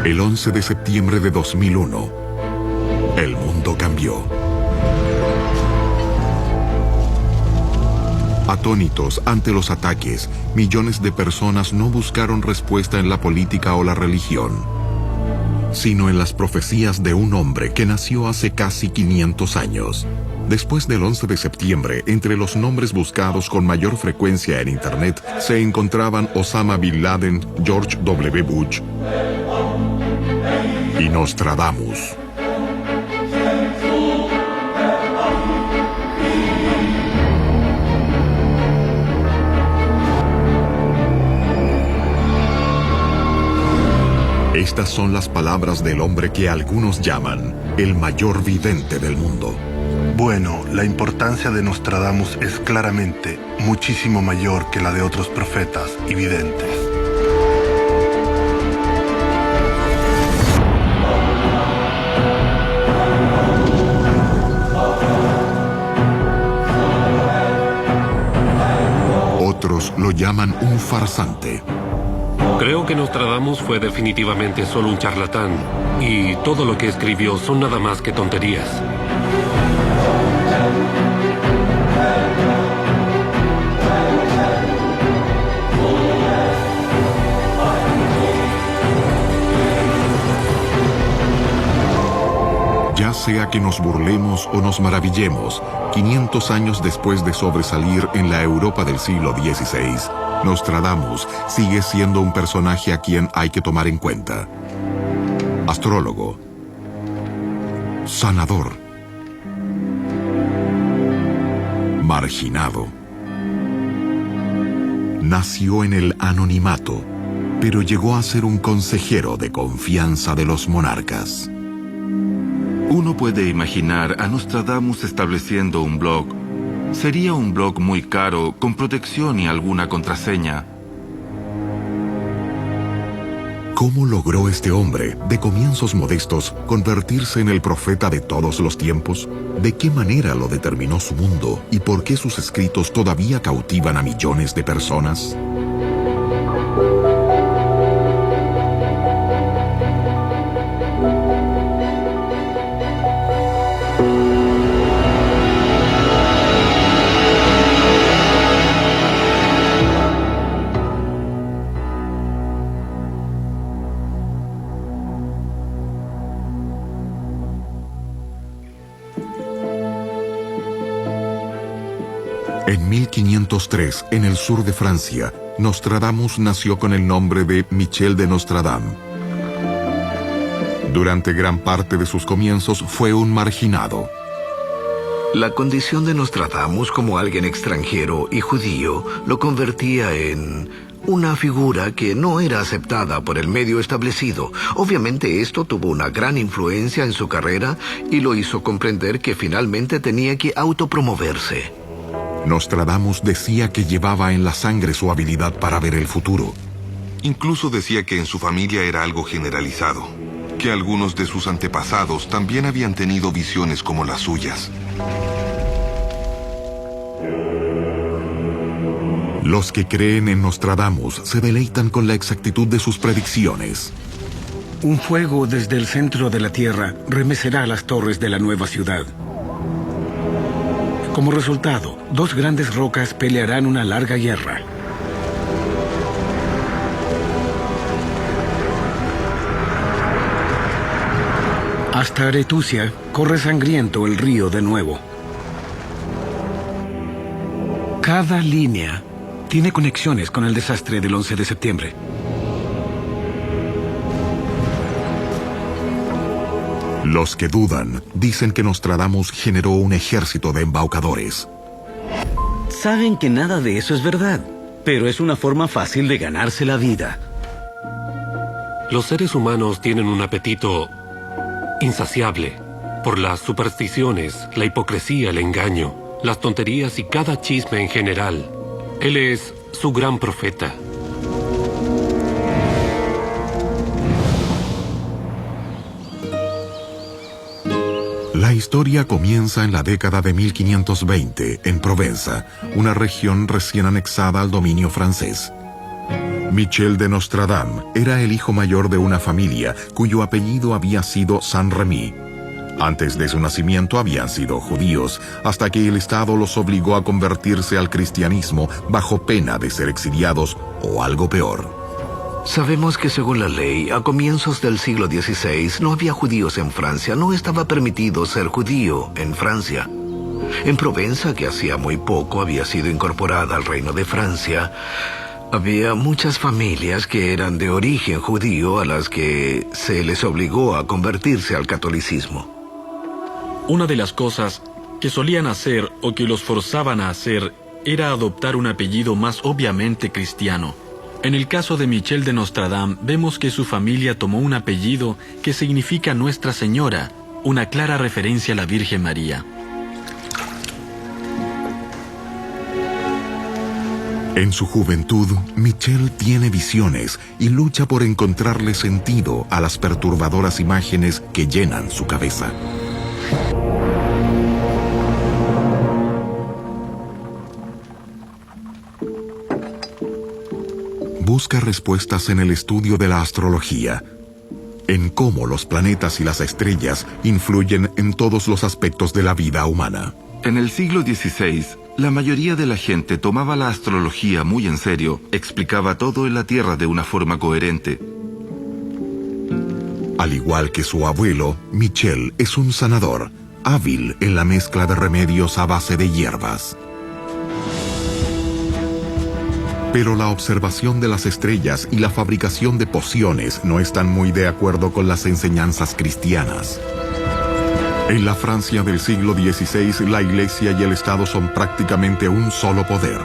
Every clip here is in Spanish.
El 11 de septiembre de 2001, el mundo cambió. Atónitos ante los ataques, millones de personas no buscaron respuesta en la política o la religión, sino en las profecías de un hombre que nació hace casi 500 años. Después del 11 de septiembre, entre los nombres buscados con mayor frecuencia en Internet se encontraban Osama Bin Laden, George W. Bush y Nostradamus. Estas son las palabras del hombre que algunos llaman el mayor vidente del mundo. Bueno, la importancia de Nostradamus es claramente muchísimo mayor que la de otros profetas y videntes. Otros lo llaman un farsante. Creo que Nostradamus fue definitivamente solo un charlatán, y todo lo que escribió son nada más que tonterías. Ya sea que nos burlemos o nos maravillemos, 500 años después de sobresalir en la Europa del siglo XVI, Nostradamus sigue siendo un personaje a quien hay que tomar en cuenta. Astrólogo, sanador, marginado. Nació en el anonimato, pero llegó a ser un consejero de confianza de los monarcas. Uno puede imaginar a Nostradamus estableciendo un blog. Sería un blog muy caro, con protección y alguna contraseña. ¿Cómo logró este hombre, de comienzos modestos, convertirse en el profeta de todos los tiempos? ¿De qué manera lo determinó su mundo? ¿Y por qué sus escritos todavía cautivan a millones de personas? En 1503, en el sur de Francia, Nostradamus nació con el nombre de Michel de Nostradam. Durante gran parte de sus comienzos fue un marginado. La condición de Nostradamus como alguien extranjero y judío lo convertía en una figura que no era aceptada por el medio establecido. Obviamente esto tuvo una gran influencia en su carrera y lo hizo comprender que finalmente tenía que autopromoverse. Nostradamus decía que llevaba en la sangre su habilidad para ver el futuro. Incluso decía que en su familia era algo generalizado, que algunos de sus antepasados también habían tenido visiones como las suyas. Los que creen en Nostradamus se deleitan con la exactitud de sus predicciones. Un fuego desde el centro de la Tierra remecerá las torres de la nueva ciudad. Como resultado, dos grandes rocas pelearán una larga guerra. Hasta Aretusia corre sangriento el río de nuevo. Cada línea tiene conexiones con el desastre del 11 de septiembre. Los que dudan dicen que Nostradamus generó un ejército de embaucadores. Saben que nada de eso es verdad, pero es una forma fácil de ganarse la vida. Los seres humanos tienen un apetito insaciable por las supersticiones, la hipocresía, el engaño, las tonterías y cada chisme en general. Él es su gran profeta. La historia comienza en la década de 1520, en Provenza, una región recién anexada al dominio francés. Michel de Nostradam era el hijo mayor de una familia cuyo apellido había sido Saint-Remy. Antes de su nacimiento habían sido judíos, hasta que el Estado los obligó a convertirse al cristianismo bajo pena de ser exiliados o algo peor. Sabemos que según la ley, a comienzos del siglo XVI no había judíos en Francia, no estaba permitido ser judío en Francia. En Provenza, que hacía muy poco había sido incorporada al reino de Francia, había muchas familias que eran de origen judío a las que se les obligó a convertirse al catolicismo. Una de las cosas que solían hacer o que los forzaban a hacer era adoptar un apellido más obviamente cristiano. En el caso de Michel de Nostradam, vemos que su familia tomó un apellido que significa Nuestra Señora, una clara referencia a la Virgen María. En su juventud, Michel tiene visiones y lucha por encontrarle sentido a las perturbadoras imágenes que llenan su cabeza. Busca respuestas en el estudio de la astrología, en cómo los planetas y las estrellas influyen en todos los aspectos de la vida humana. En el siglo XVI, la mayoría de la gente tomaba la astrología muy en serio, explicaba todo en la Tierra de una forma coherente. Al igual que su abuelo, Michel es un sanador, hábil en la mezcla de remedios a base de hierbas. Pero la observación de las estrellas y la fabricación de pociones no están muy de acuerdo con las enseñanzas cristianas. En la Francia del siglo XVI, la Iglesia y el Estado son prácticamente un solo poder.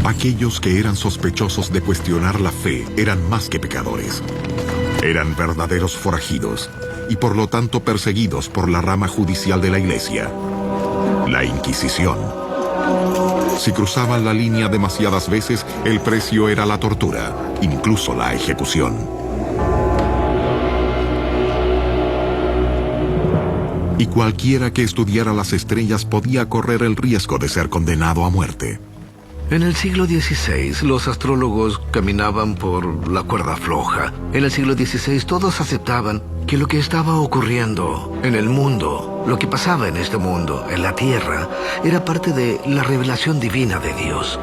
Aquellos que eran sospechosos de cuestionar la fe eran más que pecadores. Eran verdaderos forajidos y por lo tanto perseguidos por la rama judicial de la Iglesia, la Inquisición. Si cruzaban la línea demasiadas veces, el precio era la tortura, incluso la ejecución. Y cualquiera que estudiara las estrellas podía correr el riesgo de ser condenado a muerte. En el siglo XVI, los astrólogos caminaban por la cuerda floja. En el siglo XVI, todos aceptaban que lo que estaba ocurriendo en el mundo, lo que pasaba en este mundo, en la Tierra, era parte de la revelación divina de Dios.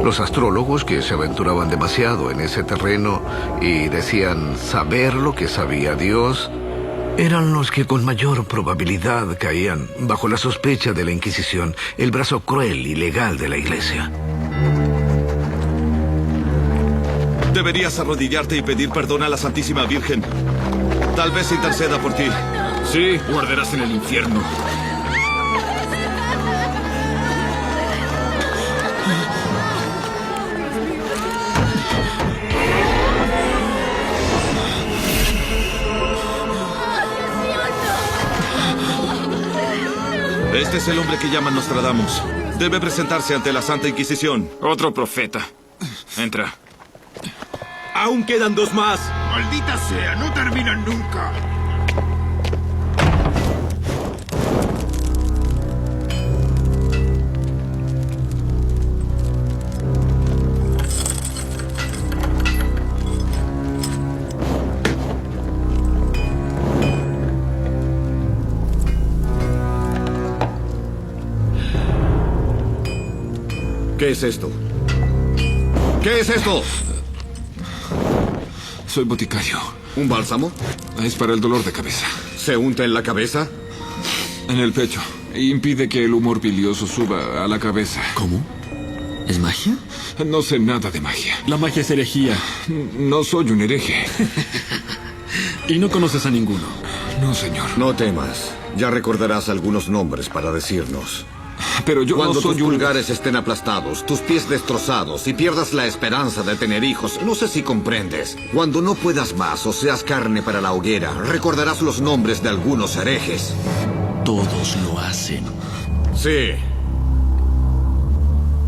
Los astrólogos que se aventuraban demasiado en ese terreno y decían saber lo que sabía Dios, eran los que con mayor probabilidad caían bajo la sospecha de la Inquisición, el brazo cruel y legal de la Iglesia. Deberías arrodillarte y pedir perdón a la Santísima Virgen. Tal vez interceda por ti. Sí, o arderás en el infierno. Este es el hombre que llaman Nostradamus. Debe presentarse ante la Santa Inquisición. Otro profeta. Entra. ¡Aún quedan dos más! ¡Maldita sea! ¡No terminan nunca! ¿Qué es esto? ¿Qué es esto? Soy boticario. ¿Un bálsamo? Es para el dolor de cabeza. ¿Se unta en la cabeza? En el pecho. Impide que el humor bilioso suba a la cabeza. ¿Cómo? ¿Es magia? No sé nada de magia. La magia es herejía. No soy un hereje. ¿Y no conoces a ninguno? No, señor. No temas. Ya recordarás algunos nombres para decirnos. Pero yo Cuando no soy tus pulgares estén aplastados, tus pies destrozados y pierdas la esperanza de tener hijos, no sé si comprendes. Cuando no puedas más o seas carne para la hoguera, recordarás los nombres de algunos herejes. Todos lo hacen. Sí.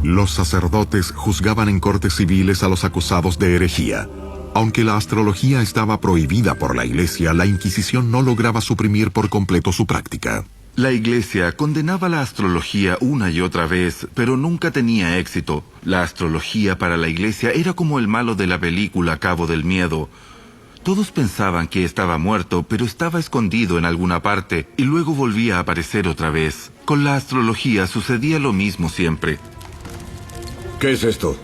Los sacerdotes juzgaban en cortes civiles a los acusados de herejía. Aunque la astrología estaba prohibida por la Iglesia, la Inquisición no lograba suprimir por completo su práctica. La Iglesia condenaba la astrología una y otra vez, pero nunca tenía éxito. La astrología para la Iglesia era como el malo de la película Cabo del Miedo. Todos pensaban que estaba muerto, pero estaba escondido en alguna parte y luego volvía a aparecer otra vez. Con la astrología sucedía lo mismo siempre. ¿Qué es esto?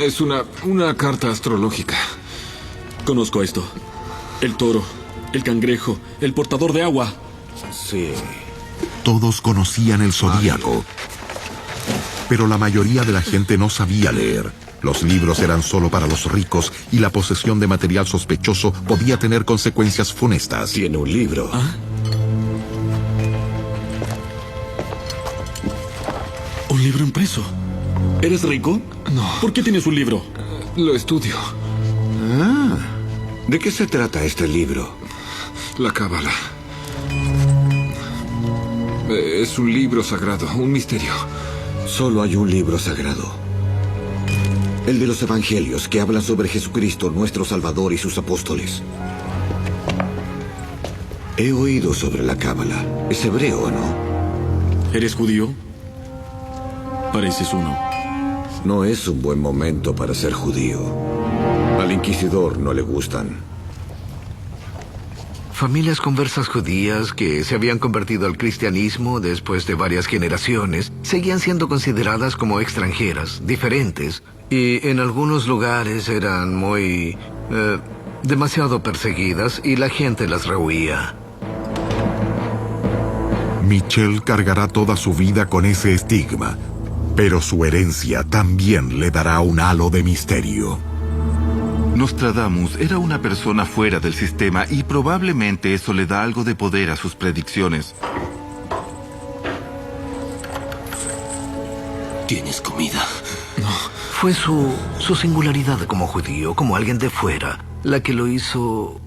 Es una carta astrológica. Conozco esto. El toro, el cangrejo, el portador de agua. Sí. Todos conocían el zodíaco, pero la mayoría de la gente no sabía leer. Los libros eran solo para los ricos y la posesión de material sospechoso podía tener consecuencias funestas. Tiene un libro. ¿Ah? ¿Un libro impreso? ¿Eres rico? No. ¿Por qué tienes un libro? Lo estudio. Ah. ¿De qué se trata este libro? La Cábala. Es un libro sagrado, un misterio. Solo hay un libro sagrado. El de los evangelios, que hablan sobre Jesucristo, nuestro Salvador y sus apóstoles. He oído sobre la Cábala. ¿Es hebreo o no? ¿Eres judío? Pareces uno. No es un buen momento para ser judío. Al inquisidor no le gustan. Familias conversas judías que se habían convertido al cristianismo después de varias generaciones seguían siendo consideradas como extranjeras, diferentes, y en algunos lugares eran muy... demasiado perseguidas y la gente las rehuía. Michelle cargará toda su vida con ese estigma, pero su herencia también le dará un halo de misterio. Nostradamus era una persona fuera del sistema y probablemente eso le da algo de poder a sus predicciones. ¿Tienes comida? No. Fue su singularidad como judío, como alguien de fuera, la que lo hizo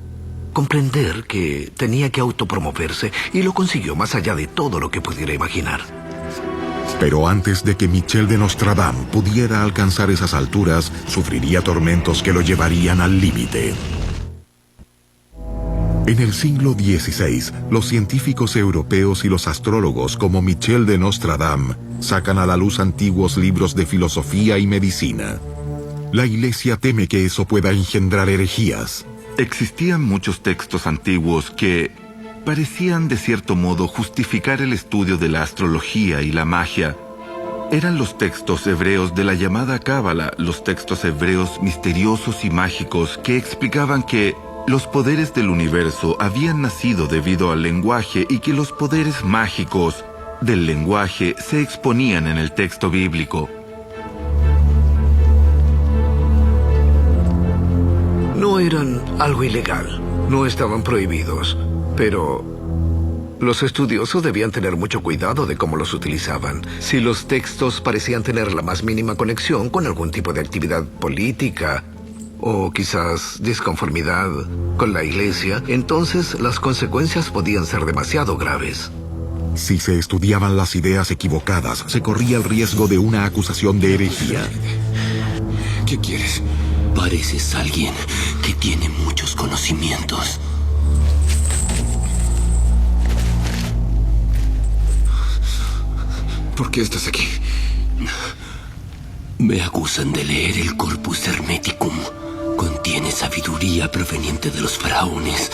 comprender que tenía que autopromoverse, y lo consiguió más allá de todo lo que pudiera imaginar. Pero antes de que Michel de Nostradam pudiera alcanzar esas alturas, sufriría tormentos que lo llevarían al límite. En el siglo XVI, los científicos europeos y los astrólogos como Michel de Nostradam sacan a la luz antiguos libros de filosofía y medicina. La Iglesia teme que eso pueda engendrar herejías. Existían muchos textos antiguos que parecían de cierto modo justificar el estudio de la astrología y la magia. Eran los textos hebreos de la llamada Cábala, los textos hebreos misteriosos y mágicos que explicaban que los poderes del universo habían nacido debido al lenguaje y que los poderes mágicos del lenguaje se exponían en el texto bíblico. No eran algo ilegal, no estaban prohibidos, pero los estudiosos debían tener mucho cuidado de cómo los utilizaban. Si los textos parecían tener la más mínima conexión con algún tipo de actividad política o quizás disconformidad con la Iglesia, entonces las consecuencias podían ser demasiado graves. Si se estudiaban las ideas equivocadas, se corría el riesgo de una acusación de herejía. ¿Qué quieres? Pareces alguien que tiene muchos conocimientos. ¿Por qué estás aquí? Me acusan de leer el Corpus Hermeticum. Contiene sabiduría proveniente de los faraones.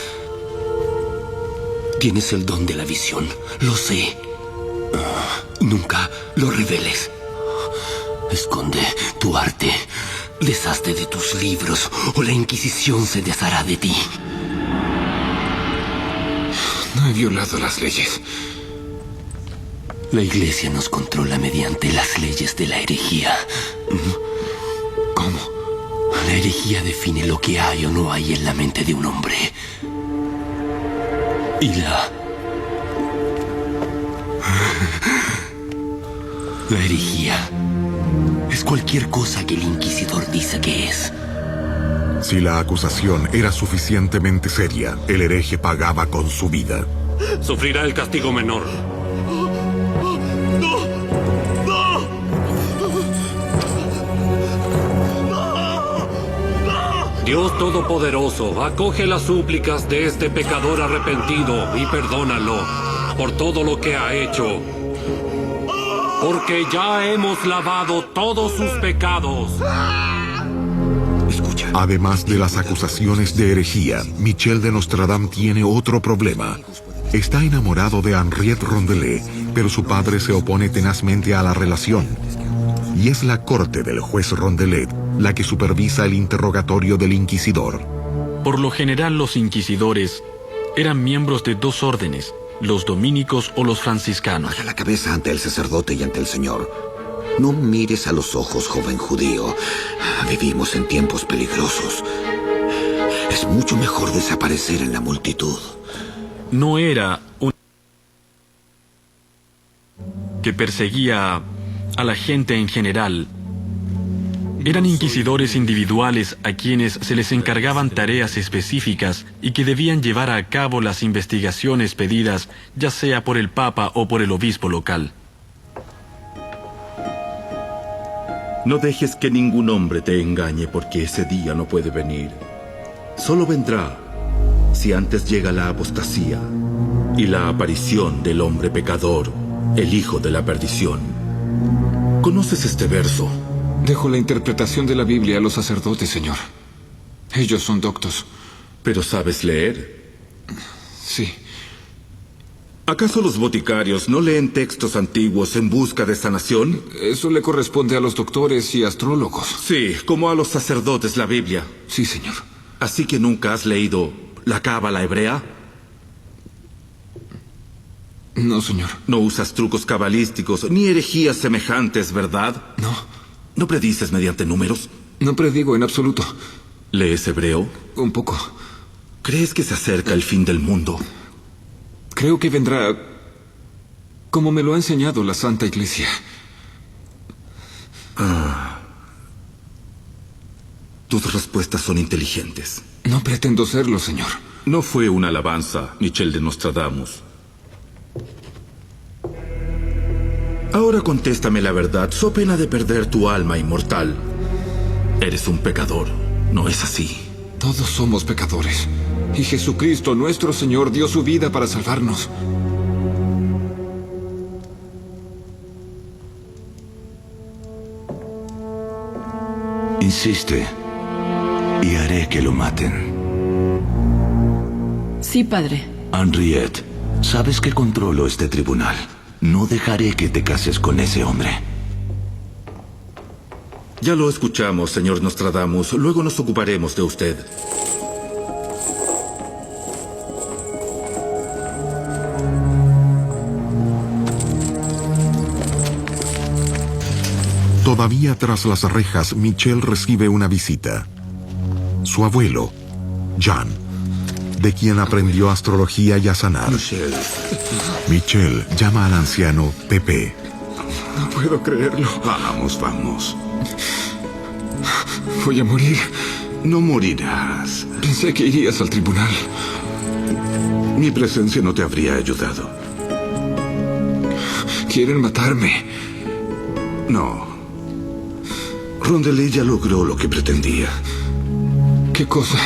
Tienes el don de la visión, lo sé. Nunca lo reveles. Esconde tu arte. Deshazte de tus libros o la Inquisición se deshará de ti. No he violado las leyes. La Iglesia nos controla mediante las leyes de la herejía. ¿Cómo? La herejía define lo que hay o no hay en la mente de un hombre. Y la herejía es cualquier cosa que el inquisidor dice que es. Si la acusación era suficientemente seria, el hereje pagaba con su vida. Sufrirá el castigo menor. Dios Todopoderoso, acoge las súplicas de este pecador arrepentido y perdónalo. por todo lo que ha hecho, porque ya hemos lavado todos sus pecados. Además de las acusaciones de herejía, Michel de Nostradam tiene otro problema. Está enamorado de Henriette Rondelet, pero su padre se opone tenazmente a la relación. Y es la corte del juez Rondelet la que supervisa el interrogatorio del inquisidor. Por lo general, los inquisidores eran miembros de dos órdenes, los dominicos o los franciscanos. Baja la cabeza ante el sacerdote y ante el Señor. No mires a los ojos, joven judío. Vivimos en tiempos peligrosos. Es mucho mejor desaparecer en la multitud. No era un que perseguía a la gente en general. Eran inquisidores individuales a quienes se les encargaban tareas específicas y que debían llevar a cabo las investigaciones pedidas, ya sea por el Papa o por el obispo local. No dejes que ningún hombre te engañe, porque ese día no puede venir. Solo vendrá si antes llega la apostasía y la aparición del hombre pecador, el hijo de la perdición. ¿Conoces este verso? Dejo la interpretación de la Biblia a los sacerdotes, señor. Ellos son doctos. ¿Pero sabes leer? Sí. ¿Acaso los boticarios no leen textos antiguos en busca de sanación? Eso le corresponde a los doctores y astrólogos. Sí, como a los sacerdotes la Biblia. Sí, señor. ¿Así que nunca has leído la cábala hebrea? No, señor. No usas trucos cabalísticos ni herejías semejantes, ¿verdad? No. ¿No predices mediante números? No predigo en absoluto. ¿Lees hebreo? Un poco. ¿Crees que se acerca el fin del mundo? Creo que vendrá como me lo ha enseñado la Santa Iglesia. Tus respuestas son inteligentes. No pretendo serlo, señor. No fue una alabanza, Michel de Nostradamus. Ahora contéstame la verdad, so pena de perder tu alma inmortal. Eres un pecador, ¿no es así? Todos somos pecadores. Y Jesucristo, nuestro Señor, dio su vida para salvarnos. Insiste, y haré que lo maten. Sí, padre. Henriette, sabes que controlo este tribunal. No dejaré que te cases con ese hombre. Ya lo escuchamos, señor Nostradamus. Luego nos ocuparemos de usted. Todavía tras las rejas, Michel recibe una visita. Su abuelo, Jean, de quien aprendió astrología y a sanar. Michel llama al anciano Pepe. No puedo creerlo. Vamos. Voy a morir. No morirás. Pensé que irías al tribunal. Mi presencia no te habría ayudado. Quieren matarme. No. Rondelet ya logró lo que pretendía. ¿Qué cosa?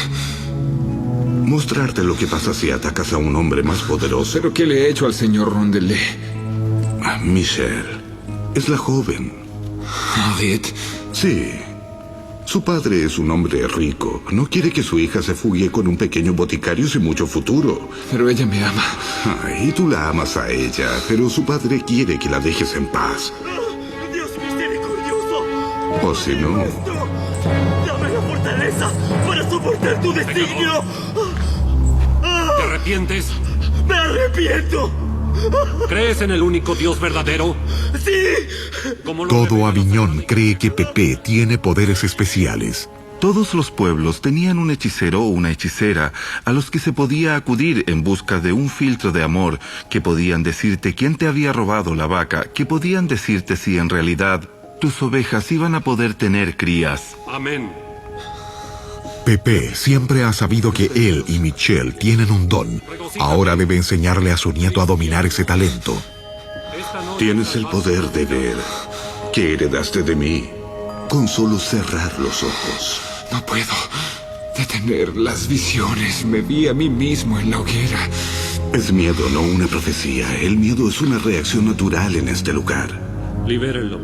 Mostrarte lo que pasa si atacas a un hombre más poderoso. ¿Pero qué le he hecho al señor Rondelet? Michel, es la joven. ¿Henriette? Sí. Su padre es un hombre rico. No quiere que su hija se fugue con un pequeño boticario sin mucho futuro. Pero ella me ama. Y tú la amas a ella, pero su padre quiere que la dejes en paz. ¡Dios misericordioso! O si no... ¡Dame la fortaleza para soportar tu designio! ¿Te arrepientes? ¡Me arrepiento! ¿Crees en el único Dios verdadero? ¡Sí! Todo Aviñón cree que Pepe tiene poderes especiales. Todos los pueblos tenían un hechicero o una hechicera a los que se podía acudir en busca de un filtro de amor, que podían decirte quién te había robado la vaca, que podían decirte si en realidad tus ovejas iban a poder tener crías. Amén. Pepe siempre ha sabido que él y Michel tienen un don. Ahora debe enseñarle a su nieto a dominar ese talento. Tienes el poder de ver que heredaste de mí con solo cerrar los ojos. No puedo detener las visiones. Me vi a mí mismo en la hoguera. Es miedo, no una profecía. El miedo es una reacción natural en este lugar. Libérenlo.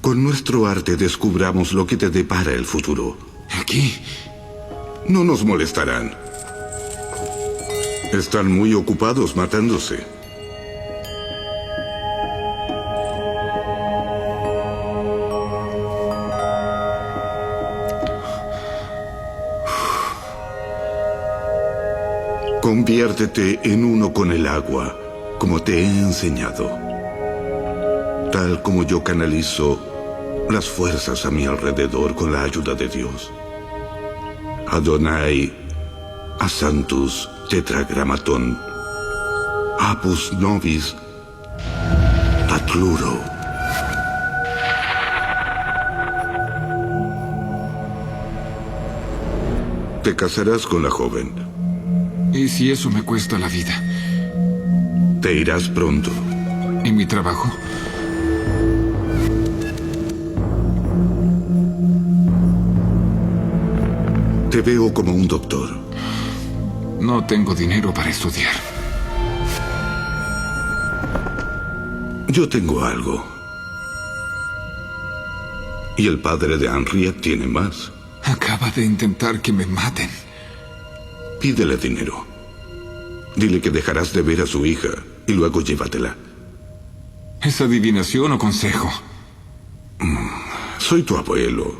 Con nuestro arte descubramos lo que te depara el futuro. ¿Aquí? No nos molestarán. Están muy ocupados matándose. Conviértete en uno con el agua, como te he enseñado. Tal como yo canalizo las fuerzas a mi alrededor con la ayuda de Dios. Adonai, Asantus, Tetragrammaton, Apus Nobis, Tatluro. Te casarás con la joven. ¿Y si eso me cuesta la vida? Te irás pronto. ¿Y mi trabajo? Te veo como un doctor. No tengo dinero para estudiar. Yo tengo algo. Y el padre de Henriette tiene más. Acaba de intentar que me maten. Pídele dinero. Dile que dejarás de ver a su hija y luego llévatela. ¿Es adivinación o consejo? Soy tu abuelo.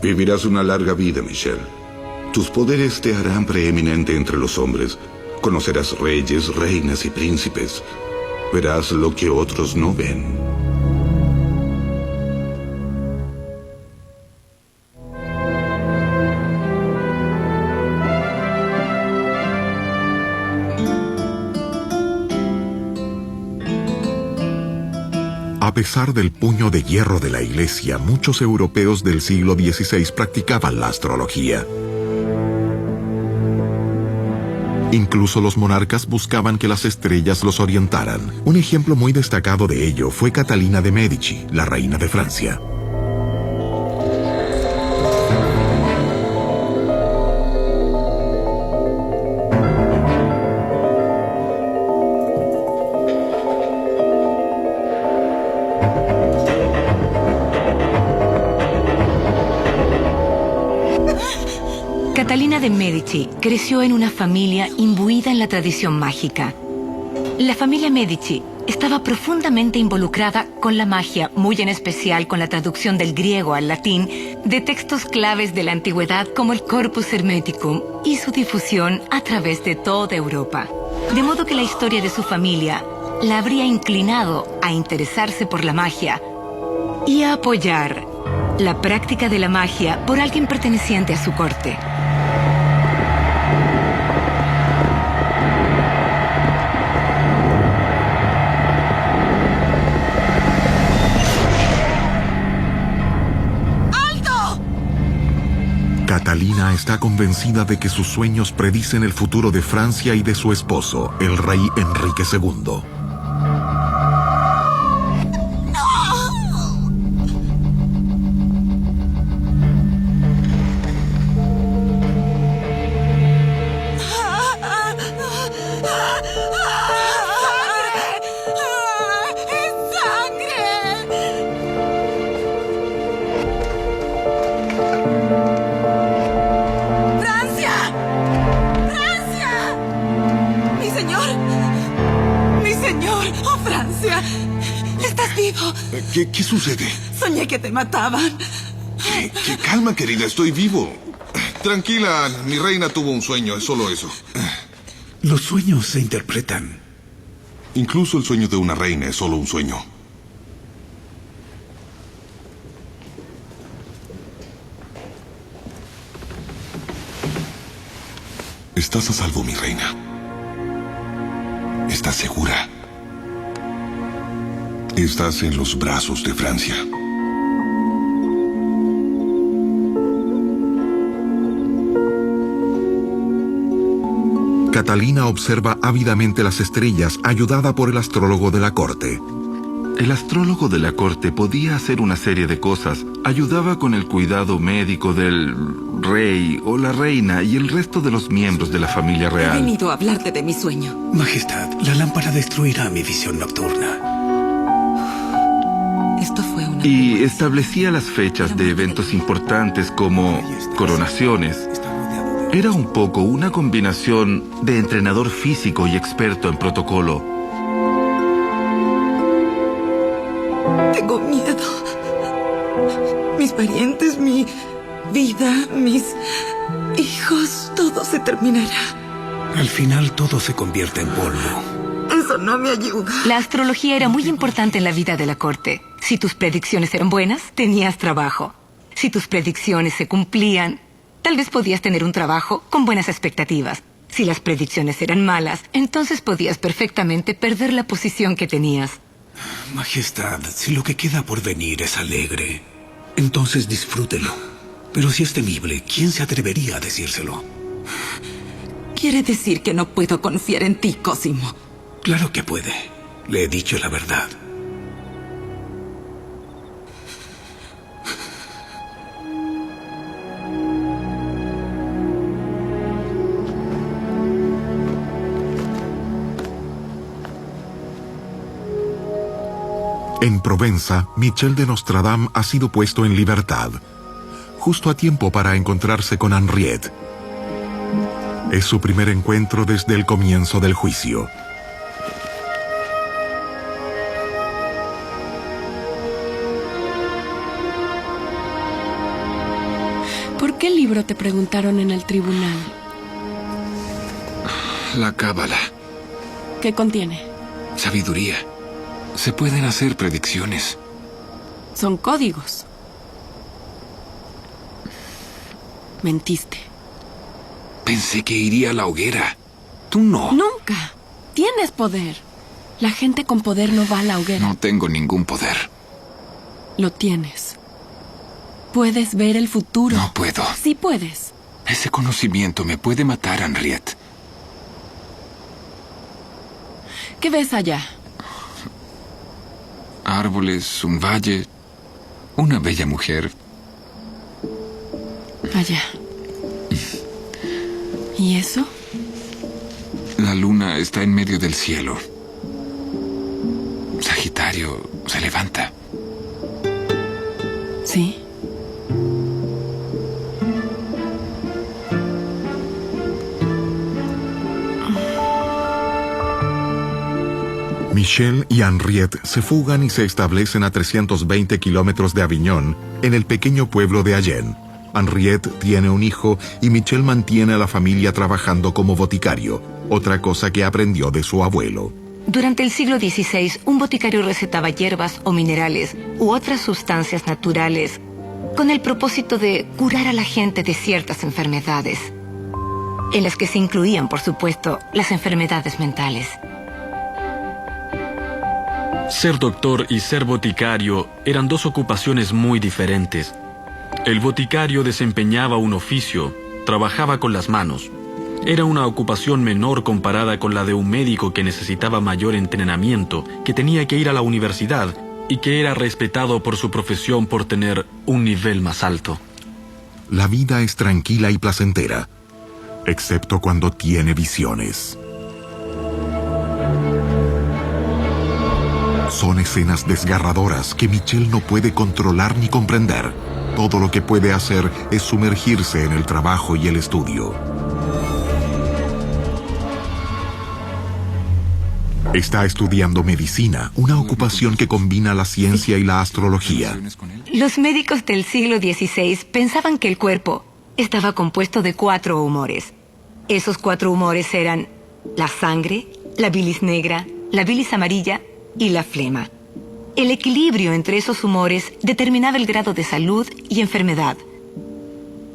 Vivirás una larga vida, Michelle. Tus poderes te harán preeminente entre los hombres. Conocerás reyes, reinas y príncipes. Verás lo que otros no ven. A pesar del puño de hierro de la Iglesia, muchos europeos del siglo XVI practicaban la astrología. Incluso los monarcas buscaban que las estrellas los orientaran. Un ejemplo muy destacado de ello fue Catalina de Medici, la reina de Francia. Catalina de Medici creció en una familia imbuida en la tradición mágica. La familia Medici estaba profundamente involucrada con la magia, muy en especial con la traducción del griego al latín de textos claves de la antigüedad como el Corpus Hermeticum y su difusión a través de toda Europa. De modo que la historia de su familia la habría inclinado a interesarse por la magia y a apoyar la práctica de la magia por alguien perteneciente a su corte. Catalina está convencida de que sus sueños predicen el futuro de Francia y de su esposo, el rey Enrique II. ¿Qué sucede? Soñé que te mataban. Calma, querida, estoy vivo. Tranquila, mi reina tuvo un sueño, es solo eso. Los sueños se interpretan. Incluso el sueño de una reina es solo un sueño. Estás a salvo, mi reina. ¿Estás segura? Estás en los brazos de Francia. Catalina observa ávidamente las estrellas, ayudada por el astrólogo de la corte. El astrólogo de la corte podía hacer una serie de cosas. Ayudaba con el cuidado médico del rey o la reina y el resto de los miembros de la familia He real. venido a hablarte de mi sueño. Majestad, la lámpara destruirá mi visión nocturna. Esto fue una... Y establecía las fechas de eventos importantes como coronaciones. Era un poco una combinación de entrenador físico y experto en protocolo. Tengo miedo. Mis parientes, mi vida, mis hijos, todo se terminará. Al final todo se convierte en polvo. Eso no me ayuda. La astrología era muy importante en la vida de la corte. Si tus predicciones eran buenas, tenías trabajo. Si tus predicciones se cumplían, tal vez podías tener un trabajo con buenas expectativas. Si las predicciones eran malas, entonces podías perfectamente perder la posición que tenías. Majestad, si lo que queda por venir es alegre, entonces disfrútelo. Pero si es temible, ¿quién se atrevería a decírselo? Quiere decir que no puedo confiar en ti, Cosimo. Claro que puede. Le he dicho la verdad. En Provenza, Michel de Nostradam ha sido puesto en libertad, justo a tiempo para encontrarse con Henriette. Es su primer encuentro desde el comienzo del juicio. ¿Por qué libro te preguntaron en el tribunal? La cábala. ¿Qué contiene? Sabiduría. Se pueden hacer predicciones. Son códigos. Mentiste. Pensé que iría a la hoguera. Tú no. Nunca. Tienes poder. La gente con poder no va a la hoguera. No tengo ningún poder. Lo tienes. Puedes ver el futuro. No puedo. Sí puedes. Ese conocimiento me puede matar, Henriette. ¿Qué ves allá? Árboles, un valle, una bella mujer. Allá. ¿Y eso? La luna está en medio del cielo. Sagitario se levanta. ¿Sí? Michel y Henriette se fugan y se establecen a 320 kilómetros de Aviñón, en el pequeño pueblo de Allen. Henriette tiene un hijo y Michel mantiene a la familia trabajando como boticario, otra cosa que aprendió de su abuelo. Durante el siglo XVI, un boticario recetaba hierbas o minerales u otras sustancias naturales con el propósito de curar a la gente de ciertas enfermedades, en las que se incluían, por supuesto, las enfermedades mentales. Ser doctor y ser boticario eran dos ocupaciones muy diferentes. El boticario desempeñaba un oficio, trabajaba con las manos. Era una ocupación menor comparada con la de un médico que necesitaba mayor entrenamiento, que tenía que ir a la universidad y que era respetado por su profesión por tener un nivel más alto. La vida es tranquila y placentera, excepto cuando tiene visiones. Son escenas desgarradoras que Michel no puede controlar ni comprender. Todo lo que puede hacer es sumergirse en el trabajo y el estudio. Está estudiando medicina, una ocupación que combina la ciencia y la astrología. Los médicos del siglo XVI pensaban que el cuerpo estaba compuesto de 4 humores. Esos 4 humores eran la sangre, la bilis negra, la bilis amarilla y la flema. El equilibrio entre esos humores determinaba el grado de salud y enfermedad.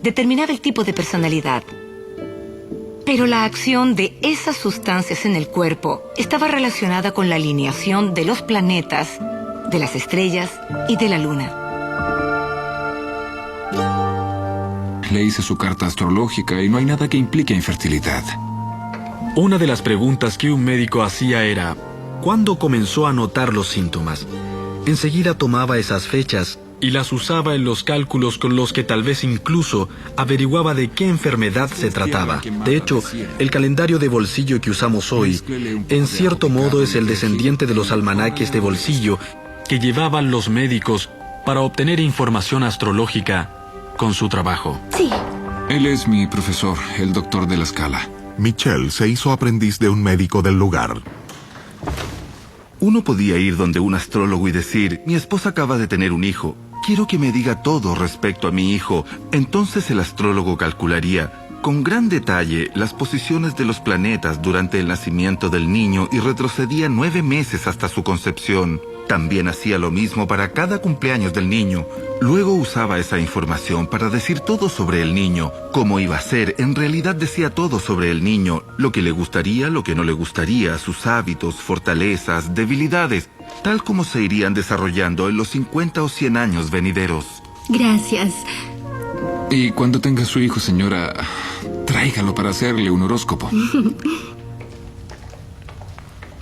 Determinaba el tipo de personalidad. Pero la acción de esas sustancias en el cuerpo estaba relacionada con la alineación de los planetas, de las estrellas y de la luna. Le hice su carta astrológica y no hay nada que implique infertilidad. Una de las preguntas que un médico hacía era: cuándo comenzó a notar los síntomas. Enseguida tomaba esas fechas y las usaba en los cálculos con los que tal vez incluso averiguaba de qué enfermedad se trataba. De hecho, el calendario de bolsillo que usamos hoy, en cierto modo es el descendiente de los almanaques de bolsillo que llevaban los médicos para obtener información astrológica con su trabajo. Sí. Él es mi profesor, el doctor de la Scala. Michel se hizo aprendiz de un médico del lugar. Uno podía ir donde un astrólogo y decir, mi esposa acaba de tener un hijo, quiero que me diga todo respecto a mi hijo. Entonces el astrólogo calcularía con gran detalle las posiciones de los planetas durante el nacimiento del niño y retrocedía 9 meses hasta su concepción. También hacía lo mismo para cada cumpleaños del niño. Luego usaba esa información para decir todo sobre el niño, cómo iba a ser. En realidad decía todo sobre el niño, lo que le gustaría, lo que no le gustaría, sus hábitos, fortalezas, debilidades, tal como se irían desarrollando en los 50 o 100 años venideros. Gracias. Y cuando tenga su hijo, señora, tráigalo para hacerle un horóscopo.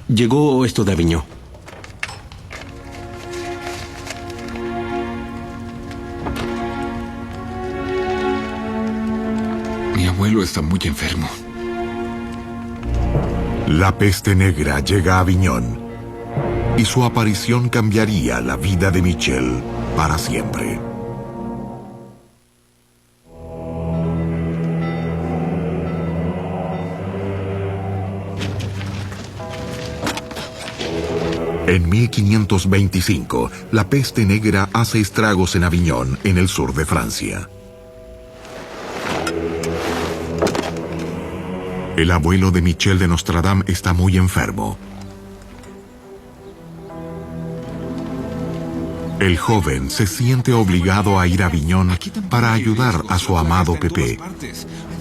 Llegó esto de Aviñón. Mi abuelo está muy enfermo. La peste negra llega a Aviñón y su aparición cambiaría la vida de Michel para siempre. En 1525, la peste negra hace estragos en Aviñón, en el sur de Francia. El abuelo de Michel de Nostradam está muy enfermo. El joven se siente obligado a ir a Aviñón para ayudar a su amado Pepé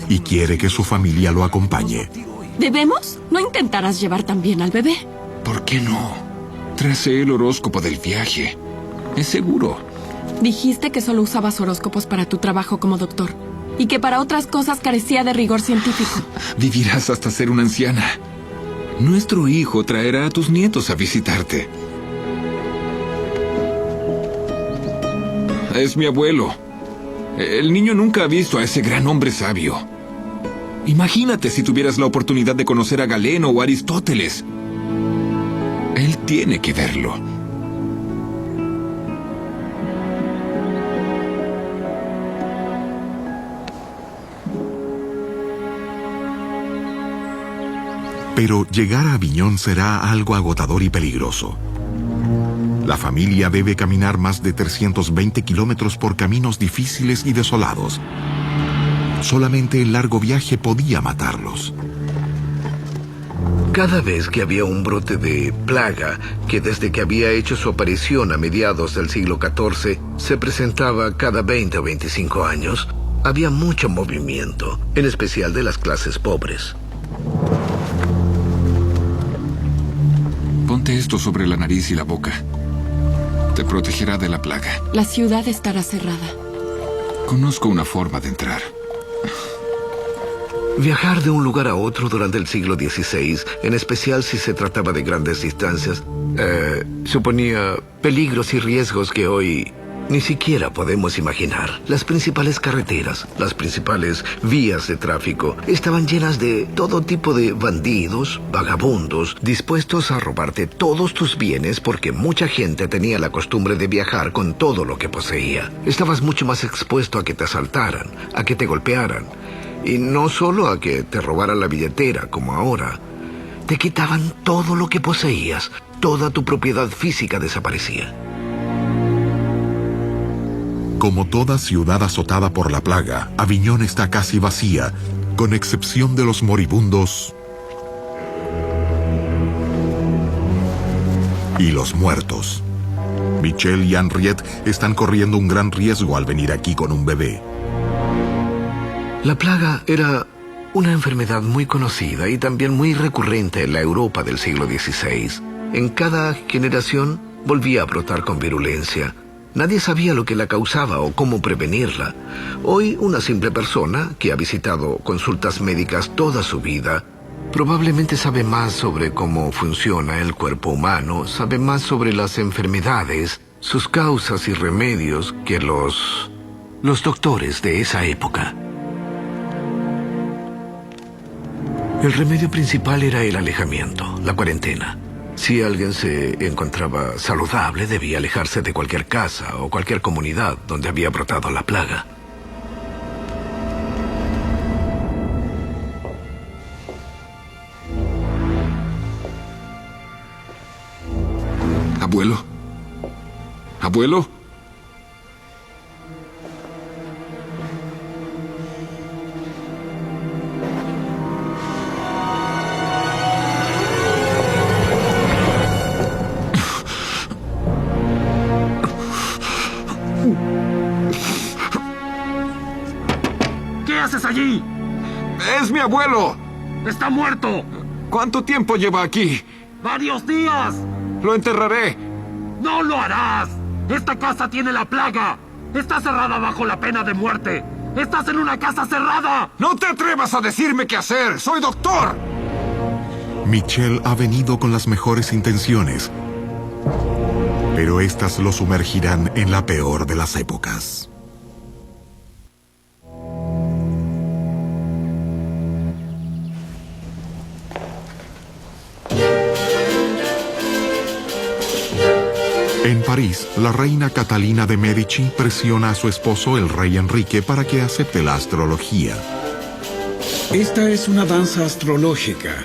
y quiere que su familia lo acompañe. ¿Bebemos? ¿No intentarás llevar también al bebé? ¿Por qué no? Tracé el horóscopo del viaje. Es seguro. Dijiste que solo usabas horóscopos para tu trabajo como doctor y que para otras cosas carecía de rigor científico. Vivirás hasta ser una anciana. Nuestro hijo traerá a tus nietos a visitarte. Es mi abuelo. El niño nunca ha visto a ese gran hombre sabio. Imagínate si tuvieras la oportunidad de conocer a Galeno o Aristóteles. Él tiene que verlo. Pero llegar a Aviñón será algo agotador y peligroso. La familia debe caminar más de 320 kilómetros por caminos difíciles y desolados. Solamente el largo viaje podía matarlos. Cada vez que había un brote de plaga, que desde que había hecho su aparición a mediados del siglo XIV se presentaba cada 20 o 25 años, había mucho movimiento, en especial de las clases pobres. Ponte esto sobre la nariz y la boca. Te protegerá de la plaga. La ciudad estará cerrada. Conozco una forma de entrar. Viajar de un lugar a otro durante el siglo XVI, en especial si se trataba de grandes distancias, suponía peligros y riesgos que hoy ni siquiera podemos imaginar. Las principales carreteras, las principales vías de tráfico, estaban llenas de todo tipo de bandidos, vagabundos, dispuestos a robarte todos tus bienes porque mucha gente tenía la costumbre de viajar con todo lo que poseía. Estabas mucho más expuesto a que te asaltaran, a que te golpearan. Y no solo a que te robaran la billetera, como ahora. Te quitaban todo lo que poseías. Toda tu propiedad física desaparecía. Como toda ciudad azotada por la plaga, Aviñón está casi vacía, con excepción de los moribundos y los muertos. Michel y Henriette están corriendo un gran riesgo al venir aquí con un bebé. La plaga era una enfermedad muy conocida y también muy recurrente en la Europa del siglo XVI. En cada generación volvía a brotar con virulencia. Nadie sabía lo que la causaba o cómo prevenirla. Hoy, una simple persona que ha visitado consultas médicas toda su vida Probablemente sabe más sobre cómo funciona el cuerpo humano, sabe más sobre las enfermedades, sus causas y remedios que los doctores de esa época. El remedio principal era el alejamiento, la cuarentena. Si alguien se encontraba saludable, debía alejarse de cualquier casa o cualquier comunidad donde había brotado la plaga. ¿Abuelo? ¿Abuelo? ¿Qué haces allí? ¡Es mi abuelo! ¡Está muerto! ¿Cuánto tiempo lleva aquí? ¡Varios días! ¡Lo enterraré! ¡No lo harás! ¡Esta casa tiene la plaga! ¡Está cerrada bajo la pena de muerte! ¡Estás en una casa cerrada! ¡No te atrevas a decirme qué hacer! ¡Soy doctor! Michel ha venido con las mejores intenciones, pero estas lo sumergirán en la peor de las épocas. En París, la reina Catalina de Medici presiona a su esposo, el rey Enrique, para que acepte la astrología. Esta es una danza astrológica.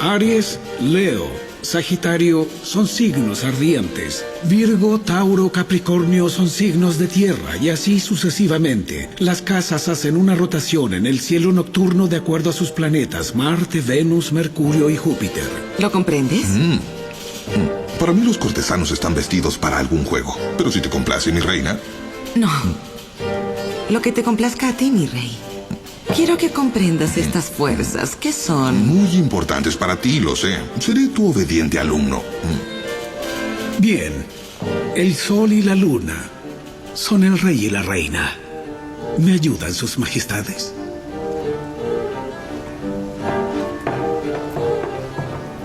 Aries, Leo, Sagitario son signos ardientes. Virgo, Tauro, Capricornio son signos de tierra y así sucesivamente. Las casas hacen una rotación en el cielo nocturno de acuerdo a sus planetas, Marte, Venus, Mercurio y Júpiter. ¿Lo comprendes? Para mí los cortesanos están vestidos para algún juego. Pero si te complace, mi reina. No. Lo que te complazca a ti, mi rey. Quiero que comprendas estas fuerzas. ¿Qué son? Muy importantes para ti, lo sé. Seré tu obediente alumno. Bien. El sol y la luna son el rey y la reina. ¿Me ayudan sus majestades?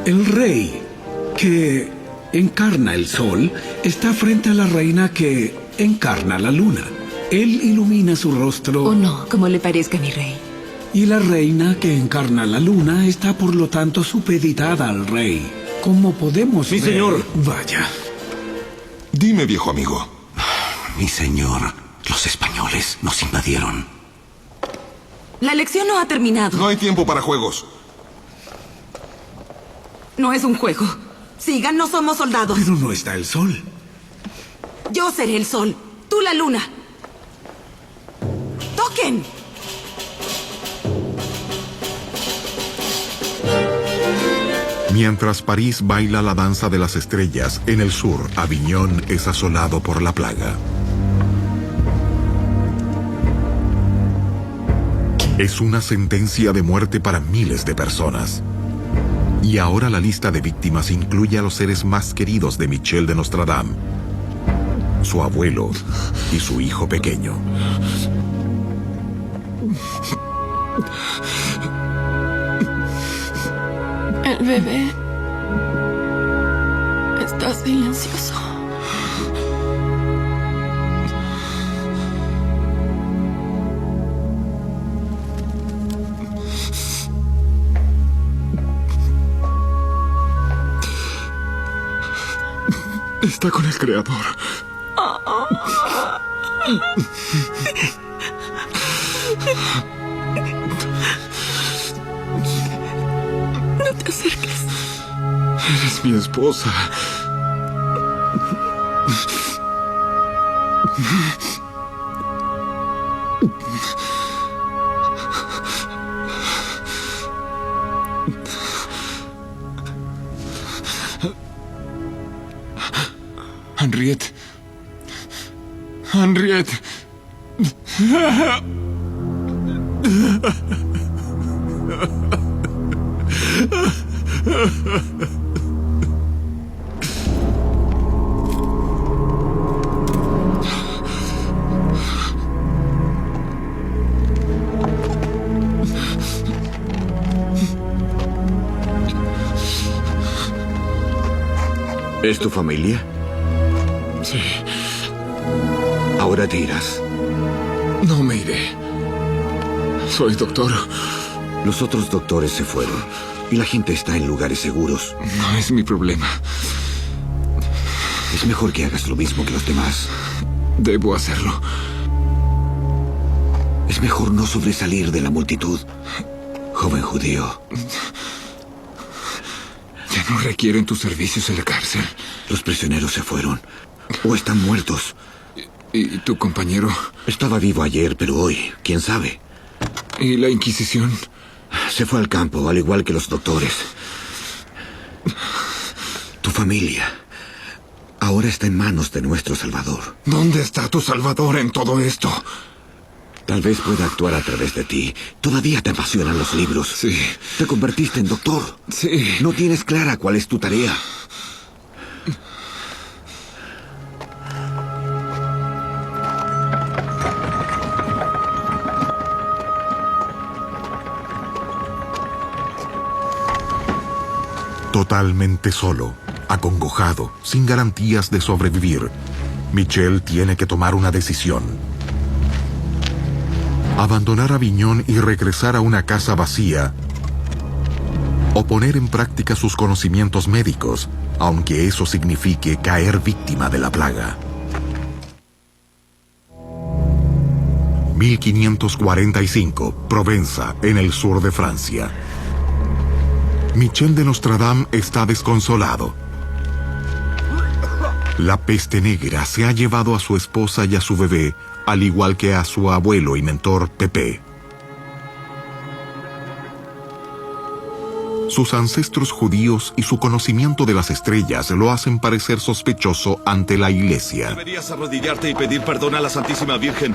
El rey, que encarna el sol, está frente a la reina que encarna la luna. Él ilumina su rostro. Oh, no, como le parezca, mi rey. Y la reina que encarna la luna está, por lo tanto, supeditada al rey. ¿Cómo podemos ver? Mi señor. Vaya. Dime, viejo amigo. Mi señor, los españoles nos invadieron. La lección no ha terminado. No hay tiempo para juegos. No es un juego. Sigan, no somos soldados. Pero no está el sol. Yo seré el sol, tú la luna. ¡Toquen! Mientras París baila la danza de las estrellas, en el sur, Aviñón es asolado por la plaga. Es una sentencia de muerte para miles de personas. Y ahora la lista de víctimas incluye a los seres más queridos de Michel de Nostradam, su abuelo y su hijo pequeño. El bebé está silencioso. Está con el Creador. No te acerques. Eres mi esposa. Henriette. Henriette. ¿Es tu familia? Sí. ¿Ahora te irás? No me iré. Soy doctor. Los otros doctores se fueron y la gente está en lugares seguros. No es mi problema. Es mejor que hagas lo mismo que los demás. Debo hacerlo. Es mejor no sobresalir de la multitud, joven judío. Ya no requieren tus servicios en la cárcel. Los prisioneros se fueron o están muertos. ¿Y tu compañero? Estaba vivo ayer, pero hoy, quién sabe. ¿Y la Inquisición? Se fue al campo, al igual que los doctores. Tu familia ahora está en manos de nuestro Salvador. ¿Dónde está tu Salvador en todo esto? Tal vez pueda actuar a través de ti. Todavía te apasionan los libros. Sí. Te convertiste en doctor. Sí. No tienes clara cuál es tu tarea. Totalmente solo, acongojado, sin garantías de sobrevivir, Michel tiene que tomar una decisión. Abandonar Aviñón y regresar a una casa vacía, o poner en práctica sus conocimientos médicos, aunque eso signifique caer víctima de la plaga. 1545, Provenza, en el sur de Francia. Michel de Nostradam está desconsolado. La peste negra se ha llevado a su esposa y a su bebé, al igual que a su abuelo y mentor Pepé. Sus ancestros judíos y su conocimiento de las estrellas lo hacen parecer sospechoso ante la iglesia. Deberías arrodillarte y pedir perdón a la Santísima Virgen.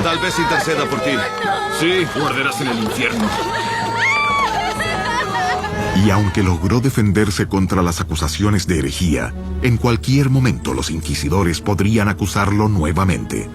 Tal vez interceda por ti. Sí, guardarás en el infierno. Y aunque logró defenderse contra las acusaciones de herejía, en cualquier momento los inquisidores podrían acusarlo nuevamente.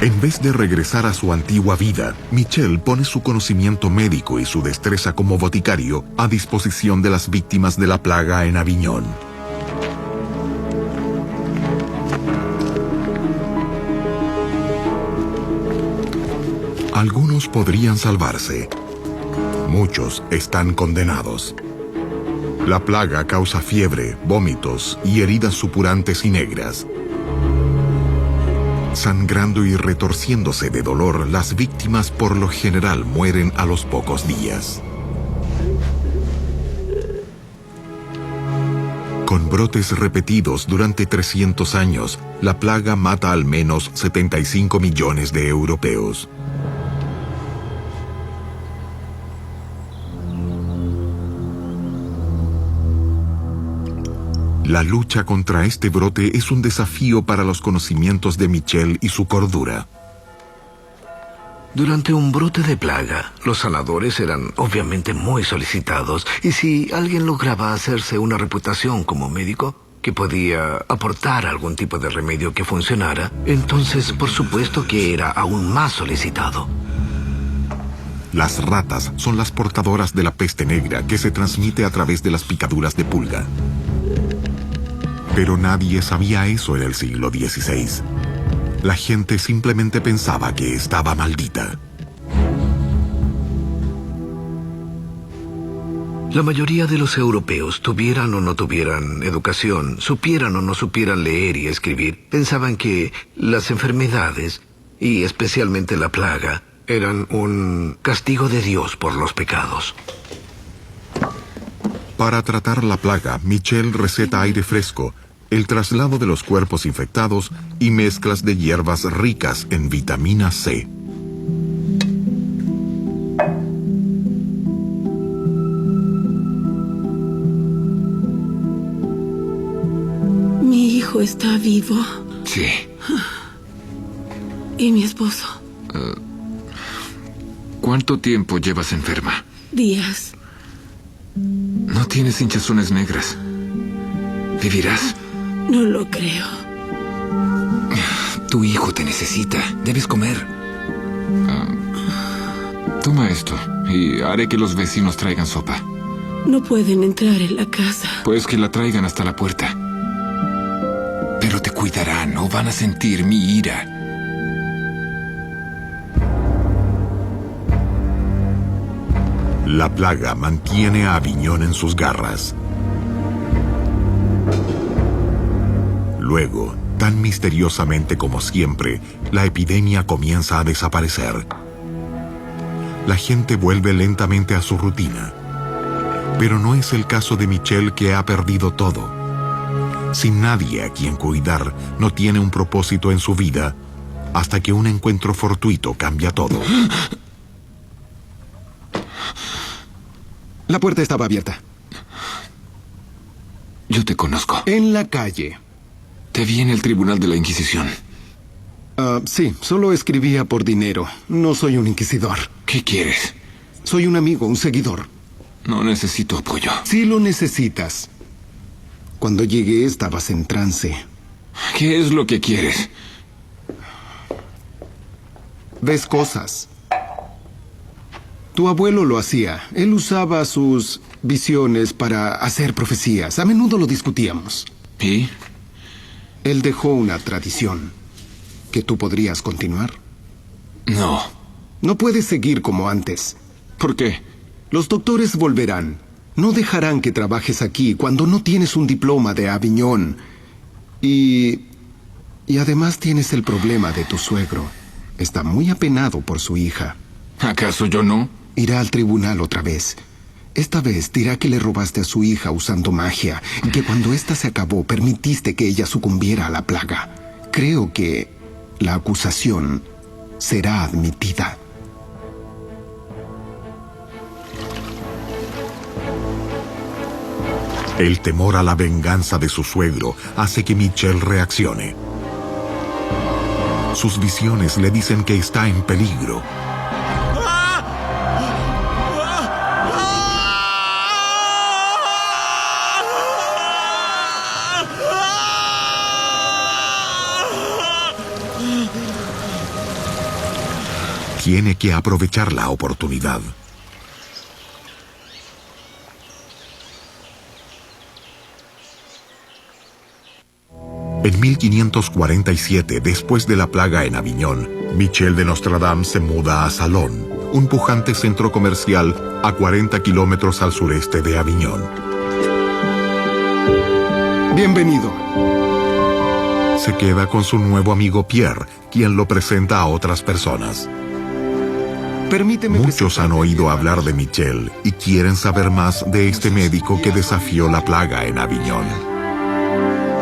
En vez de regresar a su antigua vida, Michel pone su conocimiento médico y su destreza como boticario a disposición de las víctimas de la plaga en Aviñón. Algunos podrían salvarse. Muchos están condenados. La plaga causa fiebre, vómitos y heridas supurantes y negras. Sangrando y retorciéndose de dolor, las víctimas por lo general mueren a los pocos días. Con brotes repetidos durante 300 años, la plaga mata al menos 75 millones de europeos. La lucha contra este brote es un desafío para los conocimientos de Michel y su cordura. Durante un brote de plaga, los sanadores eran obviamente muy solicitados, y si alguien lograba hacerse una reputación como médico, que podía aportar algún tipo de remedio que funcionara, entonces por supuesto que era aún más solicitado. Las ratas son las portadoras de la peste negra que se transmite a través de las picaduras de pulga. Pero nadie sabía eso en el siglo XVI. La gente simplemente pensaba que estaba maldita. La mayoría de los europeos, tuvieran o no tuvieran educación, supieran o no supieran leer y escribir, pensaban que las enfermedades, y especialmente la plaga, eran un castigo de Dios por los pecados. Para tratar la plaga, Michel receta aire fresco, el traslado de los cuerpos infectados y mezclas de hierbas ricas en vitamina C. Mi hijo está vivo. Sí. ¿Y mi esposo? ¿Cuánto tiempo llevas enferma? Días. No tienes hinchazones negras. ¿Vivirás? No lo creo. Tu hijo te necesita. Debes comer. Toma esto y haré que los vecinos traigan sopa. No pueden entrar en la casa. Pues que la traigan hasta la puerta. Pero te cuidarán, no van a sentir mi ira. La plaga mantiene a Aviñón en sus garras. Luego, tan misteriosamente como siempre, la epidemia comienza a desaparecer. La gente vuelve lentamente a su rutina. Pero no es el caso de Michelle, que ha perdido todo. Sin nadie a quien cuidar, no tiene un propósito en su vida, hasta que un encuentro fortuito cambia todo. La puerta estaba abierta. Yo te conozco. En la calle. Te vi en el Tribunal de la Inquisición. Sí, solo escribía por dinero. No soy un inquisidor. ¿Qué quieres? Soy un amigo, un seguidor. No necesito apoyo. Sí lo necesitas. Cuando llegué estabas en trance. ¿Qué es lo que quieres? Ves cosas. Tu abuelo lo hacía. Él usaba sus visiones para hacer profecías. A menudo lo discutíamos. ¿Y? Él dejó una tradición. ¿Que tú podrías continuar? No. No puedes seguir como antes. ¿Por qué? Los doctores volverán. No dejarán que trabajes aquí cuando no tienes un diploma de Aviñón. Y además tienes el problema de tu suegro. Está muy apenado por su hija. ¿Acaso yo no? Irá al tribunal otra vez. Esta vez dirá que le robaste a su hija usando magia y que cuando ésta se acabó permitiste que ella sucumbiera a la plaga. Creo que la acusación será admitida. El temor a la venganza de su suegro hace que Michelle reaccione. Sus visiones le dicen que está en peligro. Tiene que aprovechar la oportunidad. En 1547, después de la plaga en Aviñón, Michel de Nostradam se muda a Salón, un pujante centro comercial a 40 kilómetros al sureste de Aviñón. Bienvenido. Se queda con su nuevo amigo Pierre, quien lo presenta a otras personas. Muchos han oído hablar de Michel y quieren saber más de este médico que desafió la plaga en Aviñón.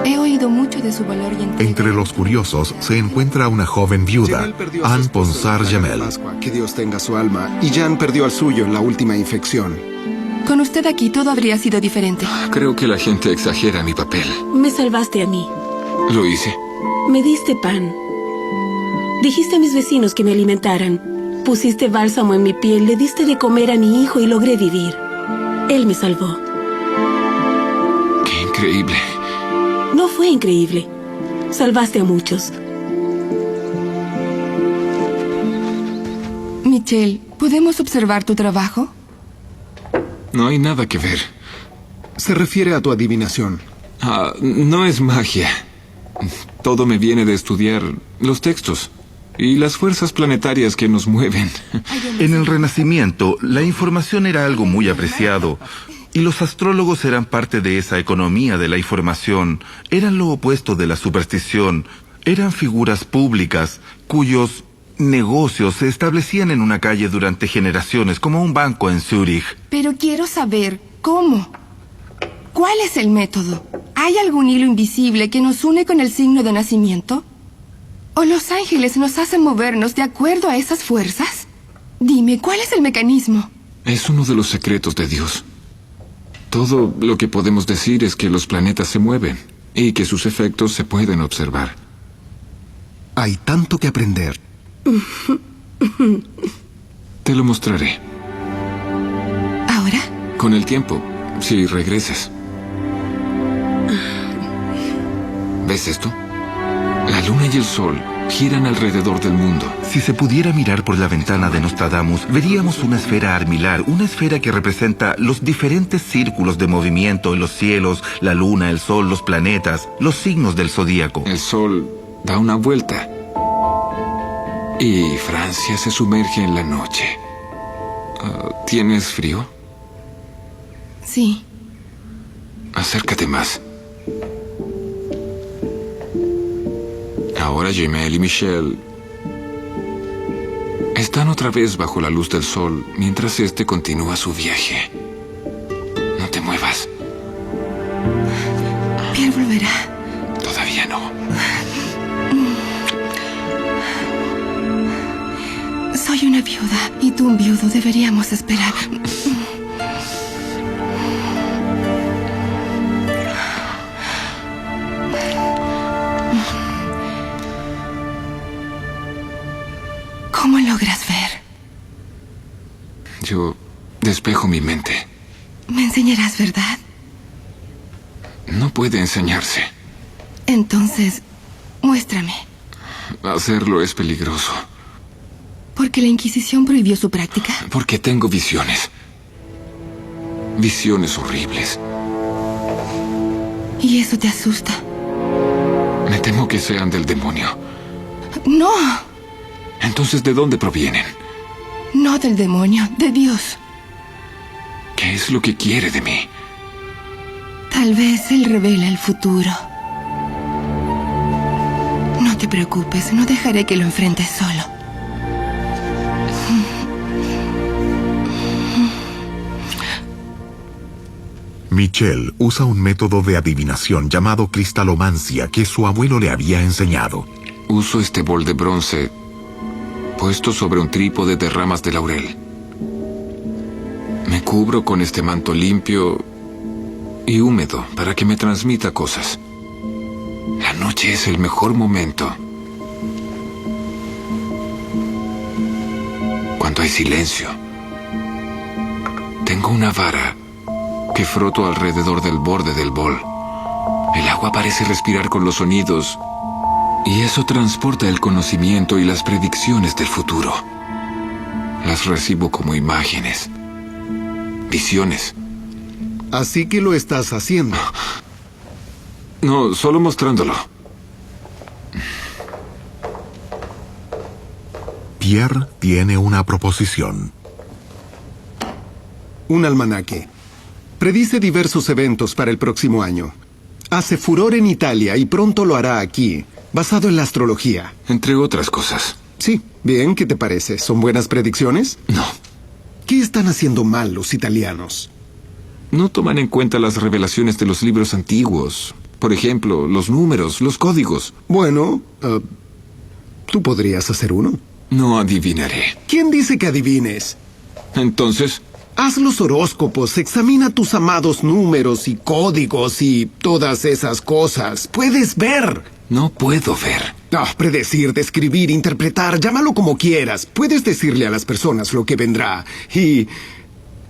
He oído mucho de su valor y entrega. Entre los curiosos se encuentra una joven viuda, Anne Ponsard Jamel. Que Dios tenga su alma. Y Jan perdió al suyo en la última infección. Con usted aquí todo habría sido diferente. Creo que la gente exagera mi papel. Me salvaste a mí. Lo hice. Me diste pan. Dijiste a mis vecinos que me alimentaran. Pusiste bálsamo en mi piel, le diste de comer a mi hijo y logré vivir. Él me salvó. ¡Qué increíble! No fue increíble. Salvaste a muchos. Michel, ¿podemos observar tu trabajo? No hay nada que ver. Se refiere a tu adivinación. No es magia. Todo me viene de estudiar los textos y las fuerzas planetarias que nos mueven. En el Renacimiento, la información era algo muy apreciado, y los astrólogos eran parte de esa economía de la información. Eran lo opuesto de la superstición. Eran figuras públicas cuyos negocios se establecían en una calle durante generaciones, como un banco en Zúrich. Pero quiero saber, ¿cómo? ¿Cuál es el método? ¿Hay algún hilo invisible que nos une con el signo de nacimiento? ¿O los ángeles nos hacen movernos de acuerdo a esas fuerzas? Dime, ¿cuál es el mecanismo? Es uno de los secretos de Dios. Todo lo que podemos decir es que los planetas se mueven y que sus efectos se pueden observar. Hay tanto que aprender. Te lo mostraré. ¿Ahora? Con el tiempo, si regresas. ¿Ves esto? La luna y el sol giran alrededor del mundo. Si se pudiera mirar por la ventana de Nostradamus, veríamos una esfera armilar, una esfera que representa los diferentes círculos de movimiento en los cielos, la luna, el sol, los planetas, los signos del zodíaco. El sol da una vuelta y Francia se sumerge en la noche. ¿Tienes frío? Sí. Acércate más. Ahora Jemel y Michelle están otra vez bajo la luz del sol mientras este continúa su viaje. No te muevas. Pierre volverá. Todavía no. Soy una viuda y tú un viudo. Deberíamos esperar. ¿Cómo logras ver? Yo despejo mi mente. ¿Me enseñarás, verdad? No puede enseñarse. Entonces, muéstrame. Hacerlo es peligroso. ¿Porque la Inquisición prohibió su práctica? Porque tengo visiones. Visiones horribles. ¿Y eso te asusta? Me temo que sean del demonio. No. Entonces, ¿de dónde provienen? No del demonio, de Dios. ¿Qué es lo que quiere de mí? Tal vez Él revela el futuro. No te preocupes, no dejaré que lo enfrentes solo. Michelle usa un método de adivinación llamado cristalomancia que su abuelo le había enseñado. Uso este bol de bronce puesto sobre un trípode de ramas de laurel. Me cubro con este manto limpio y húmedo para que me transmita cosas. La noche es el mejor momento. Cuando hay silencio. Tengo una vara que froto alrededor del borde del bol. El agua parece respirar con los sonidos y eso transporta el conocimiento y las predicciones del futuro. Las recibo como imágenes, visiones. Así que lo estás haciendo. No, solo mostrándolo. Pierre tiene una proposición. Un almanaque. Predice diversos eventos para el próximo año. Hace furor en Italia y pronto lo hará aquí, basado en la astrología. Entre otras cosas. Sí, bien, ¿qué te parece? ¿Son buenas predicciones? No. ¿Qué están haciendo mal los italianos? No toman en cuenta las revelaciones de los libros antiguos. Por ejemplo, los números, los códigos. Bueno, tú podrías hacer uno. No adivinaré. ¿Quién dice que adivines? Entonces, haz los horóscopos, examina tus amados números y códigos y todas esas cosas. ¡Puedes ver! No puedo ver. Predecir, describir, interpretar, llámalo como quieras. Puedes decirle a las personas lo que vendrá y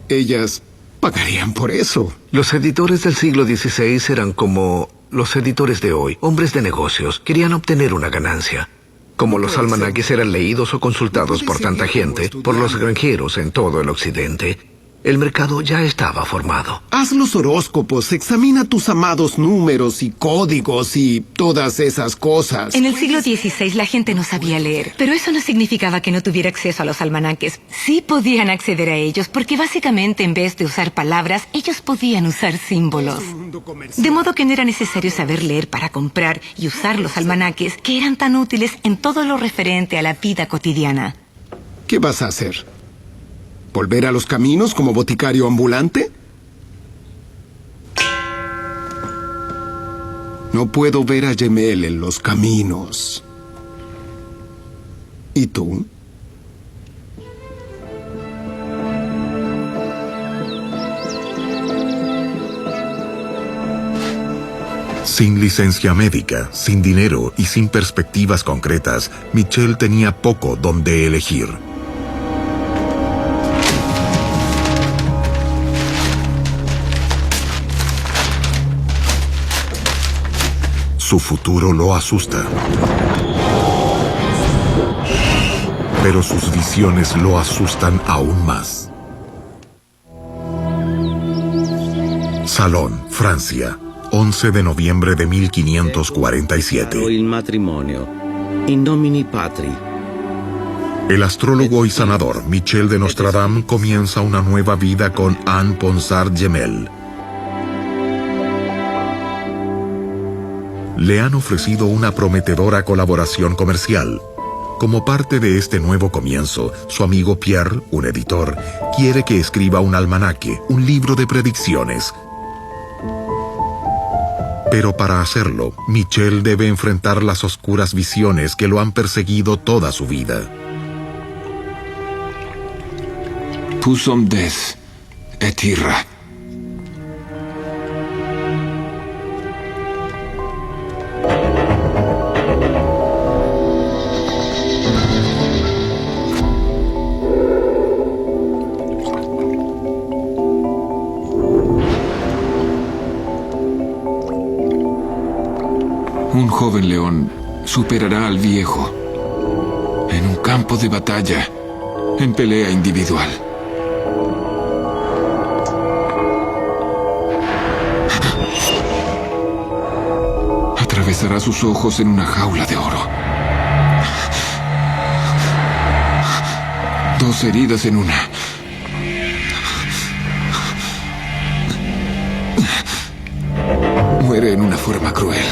ellas pagarían por eso. Los editores del siglo XVI eran como los editores de hoy, hombres de negocios. Querían obtener una ganancia. Como los almanaques eran leídos o consultados por tanta gente, por los granjeros en todo el occidente, el mercado ya estaba formado. Haz los horóscopos, examina tus amados números y códigos y todas esas cosas. En el siglo XVI la gente no sabía leer, pero eso no significaba que no tuviera acceso a los almanaques. Sí podían acceder a ellos, porque básicamente en vez de usar palabras, ellos podían usar símbolos. De modo que no era necesario saber leer para comprar y usar los almanaques, que eran tan útiles en todo lo referente a la vida cotidiana. ¿Qué vas a hacer? ¿Volver a los caminos como boticario ambulante? No puedo ver a Jemel en los caminos. ¿Y tú? Sin licencia médica, sin dinero y sin perspectivas concretas, Michelle tenía poco donde elegir. Su futuro lo asusta. Pero sus visiones lo asustan aún más. Salón, Francia, 11 de noviembre de 1547. Il matrimonio. In nomine Patri. El astrólogo y sanador Michel de Nostradam comienza una nueva vida con Anne Ponsard-Gemel. Le han ofrecido una prometedora colaboración comercial. Como parte de este nuevo comienzo, su amigo Pierre, un editor, quiere que escriba un almanaque, un libro de predicciones. Pero para hacerlo, Michel debe enfrentar las oscuras visiones que lo han perseguido toda su vida. Pusom des et ira. Un joven león superará al viejo en un campo de batalla, en pelea individual. Atravesará sus ojos en una jaula de oro. 2 heridas en una. Muere en una forma cruel.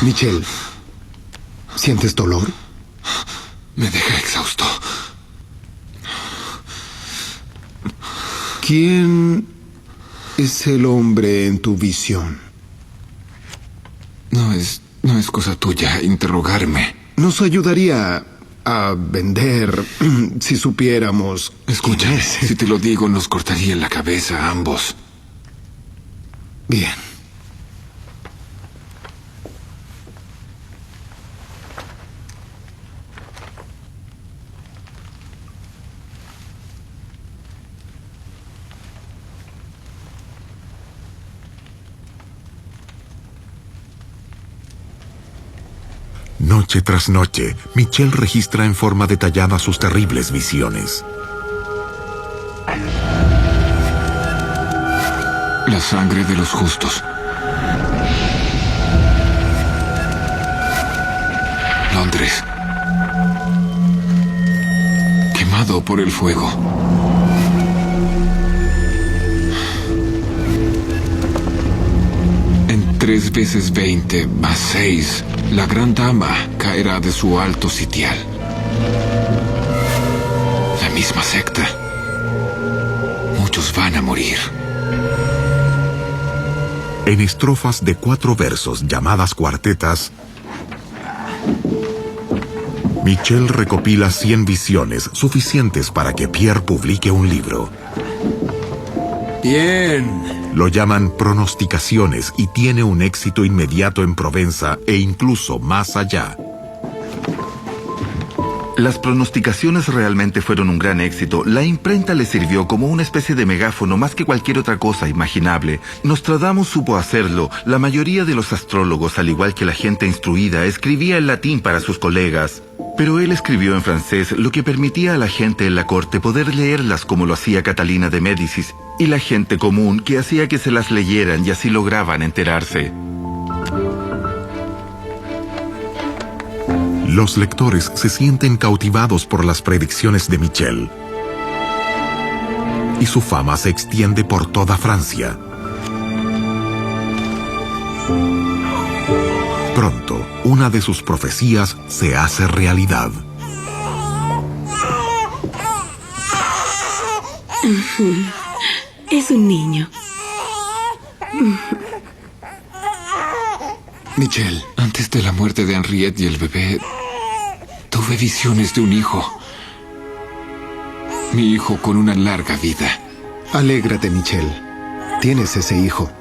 Michel, ¿sientes dolor? Me deja exhausto. ¿Quién es el hombre en tu visión? No es cosa tuya interrogarme. Nos ayudaría a vender si supiéramos. Escúchame, si te lo digo nos cortarían la cabeza a ambos. Bien. Noche tras noche, Michel registra en forma detallada sus terribles visiones. La sangre de los justos. Londres. Quemado por el fuego. En 3 veces 20 más 6, la gran dama caerá de su alto sitial. La misma secta. Muchos van a morir. En estrofas de 4 versos llamadas cuartetas, Michel recopila 100 visiones suficientes para que Pierre publique un libro. Bien. Lo llaman pronosticaciones y tiene un éxito inmediato en Provenza e incluso más allá. Las pronosticaciones realmente fueron un gran éxito. La imprenta le sirvió como una especie de megáfono más que cualquier otra cosa imaginable. Nostradamus supo hacerlo. La mayoría de los astrólogos, al igual que la gente instruida, escribía en latín para sus colegas. Pero él escribió en francés, lo que permitía a la gente en la corte poder leerlas como lo hacía Catalina de Médicis, y la gente común que hacía que se las leyeran y así lograban enterarse. Los lectores se sienten cautivados por las predicciones de Michel. Y su fama se extiende por toda Francia. Pronto, una de sus profecías se hace realidad. Es un niño. Michel. Antes de la muerte de Henriette y el bebé, tuve visiones de un hijo. Mi hijo con una larga vida. Alégrate, Michel. Tienes ese hijo.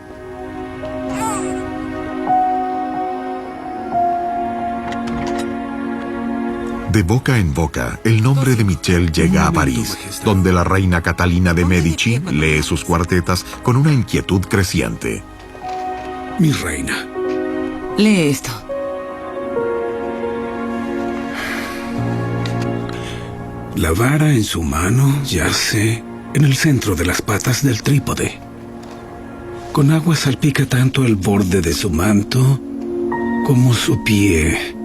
De boca en boca, el nombre de Michel llega a París, donde la reina Catalina de Medici lee sus cuartetas con una inquietud creciente. Mi reina. Lee esto. La vara en su mano yace en el centro de las patas del trípode. Con agua salpica tanto el borde de su manto como su pie.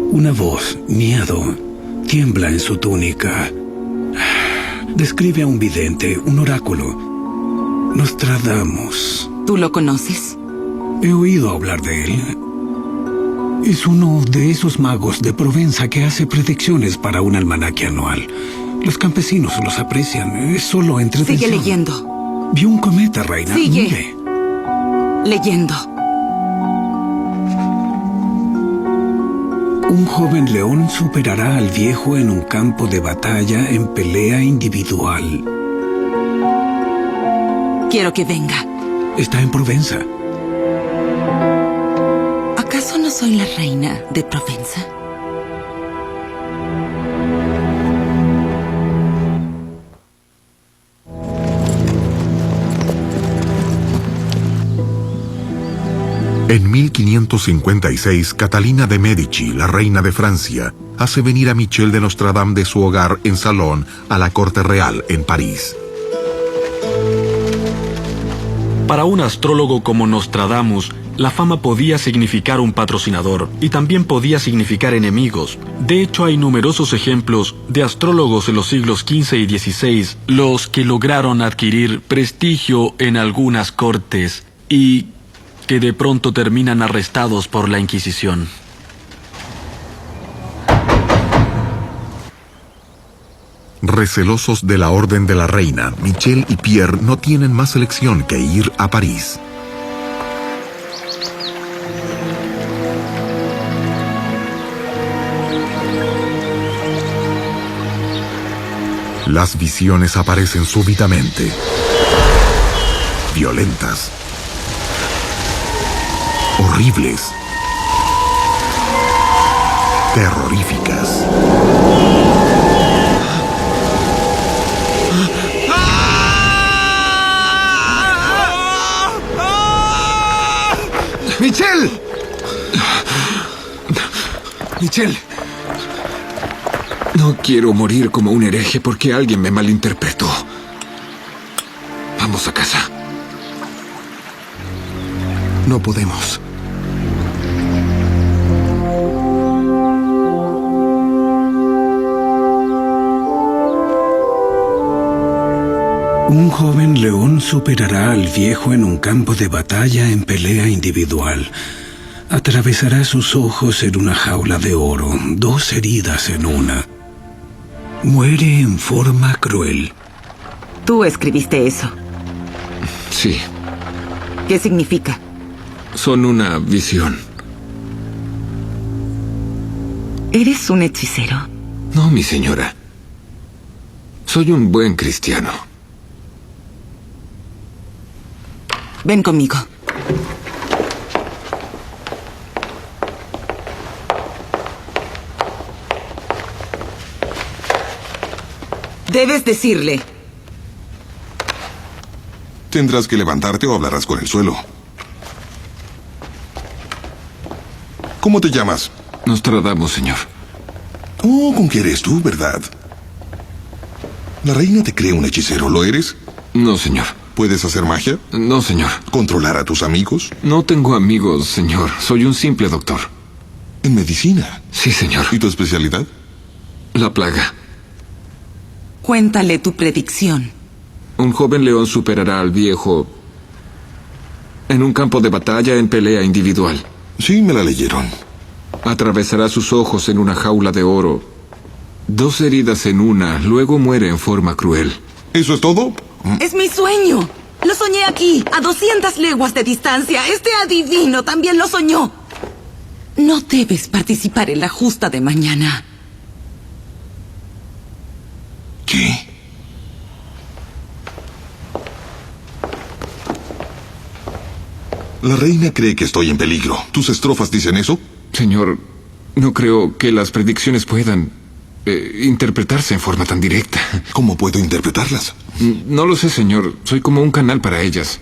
Una voz, miedo, tiembla en su túnica. Describe a un vidente, un oráculo. Nostradamus. ¿Tú lo conoces? He oído hablar de él. Es uno de esos magos de Provenza que hace predicciones para un almanaque anual. Los campesinos los aprecian. Es solo entretención. Sigue leyendo. Vio un cometa, reina. Sigue. Mire. Leyendo. Un joven león superará al viejo en un campo de batalla en pelea individual. Quiero que venga. Está en Provenza. ¿Acaso no soy la reina de Provenza? En 1556, Catalina de Medici, la reina de Francia, hace venir a Michel de Nostradam de su hogar en Salón a la corte real en París. Para un astrólogo como Nostradamus, la fama podía significar un patrocinador y también podía significar enemigos. De hecho, hay numerosos ejemplos de astrólogos en los siglos XV y XVI, los que lograron adquirir prestigio en algunas cortes y que de pronto terminan arrestados por la Inquisición. Recelosos de la orden de la reina, Michel y Pierre no tienen más elección que ir a París. Las visiones aparecen súbitamente, violentas, horribles, terroríficas. ¡Michel! ¡Michel! No quiero morir como un hereje porque alguien me malinterpretó. Vamos a casa. No podemos. Un joven león superará al viejo en un campo de batalla en pelea individual. Atravesará sus ojos en una jaula de oro, 2 heridas en una. Muere en forma cruel. Tú escribiste eso. Sí. ¿Qué significa? Son una visión. ¿Eres un hechicero? No, mi señora. Soy un buen cristiano. Ven conmigo. Debes decirle. Tendrás que levantarte o hablarás con el suelo. ¿Cómo te llamas? Nostradamus, señor. Oh, ¿con qué eres tú, verdad? La reina te cree un hechicero, ¿lo eres? No, señor. ¿Puedes hacer magia? No, señor. ¿Controlar a tus amigos? No tengo amigos, señor. Soy un simple doctor. ¿En medicina? Sí, señor. ¿Y tu especialidad? La plaga. Cuéntale tu predicción. Un joven león superará al viejo en un campo de batalla en pelea individual. Sí, me la leyeron. Atravesará sus ojos en una jaula de oro. 2 heridas en una, luego muere en forma cruel. ¿Eso es todo? ¡Es mi sueño! Lo soñé aquí, a 200 leguas de distancia. Este adivino también lo soñó. No debes participar en la justa de mañana. ¿Qué? La reina cree que estoy en peligro. ¿Tus estrofas dicen eso? Señor, No creo que las predicciones puedan interpretarse en forma tan directa. ¿Cómo puedo interpretarlas? No lo sé, señor. Soy como un canal para ellas.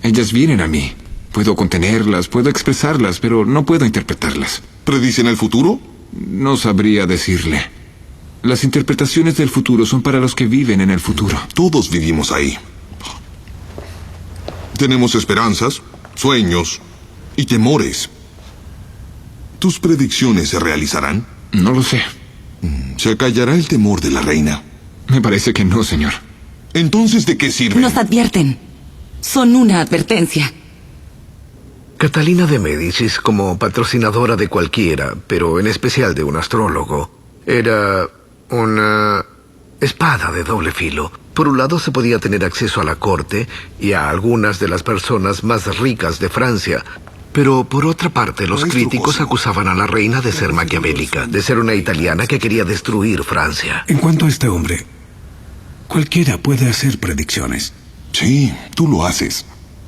Ellas vienen a mí. Puedo contenerlas, puedo expresarlas, pero no puedo interpretarlas. ¿Predicen el futuro? No sabría decirle. Las interpretaciones del futuro son para los que viven en el futuro. Todos vivimos ahí. Tenemos esperanzas, sueños y temores. ¿Tus predicciones se realizarán? No lo sé. ¿Se acallará el temor de la reina? Me parece que no, señor. ¿Entonces de qué sirve? Nos advierten. Son una advertencia. Catalina de Médicis, como patrocinadora de cualquiera, pero en especial de un astrólogo, era una espada de doble filo. Por un lado se podía tener acceso a la corte y a algunas de las personas más ricas de Francia, pero por otra parte los críticos acusaban a la reina de ser maquiavélica, de ser una italiana que quería destruir Francia. En cuanto a este hombre, cualquiera puede hacer predicciones. Sí, tú lo haces.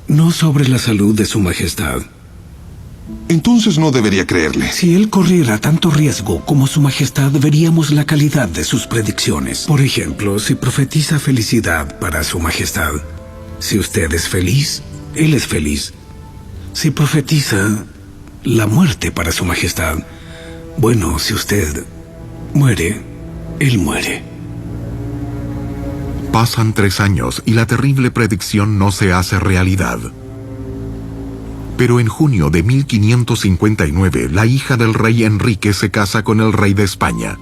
No sobre la salud de su majestad. Entonces no debería creerle. Si él corriera tanto riesgo como su majestad, veríamos la calidad de sus predicciones. Por ejemplo, si profetiza felicidad para su majestad, si usted es feliz, él es feliz. Si profetiza la muerte para su majestad, bueno, si usted muere, él muere. Pasan 3 años y la terrible predicción no se hace realidad. Pero en junio de 1559, la hija del rey Enrique se casa con el rey de España.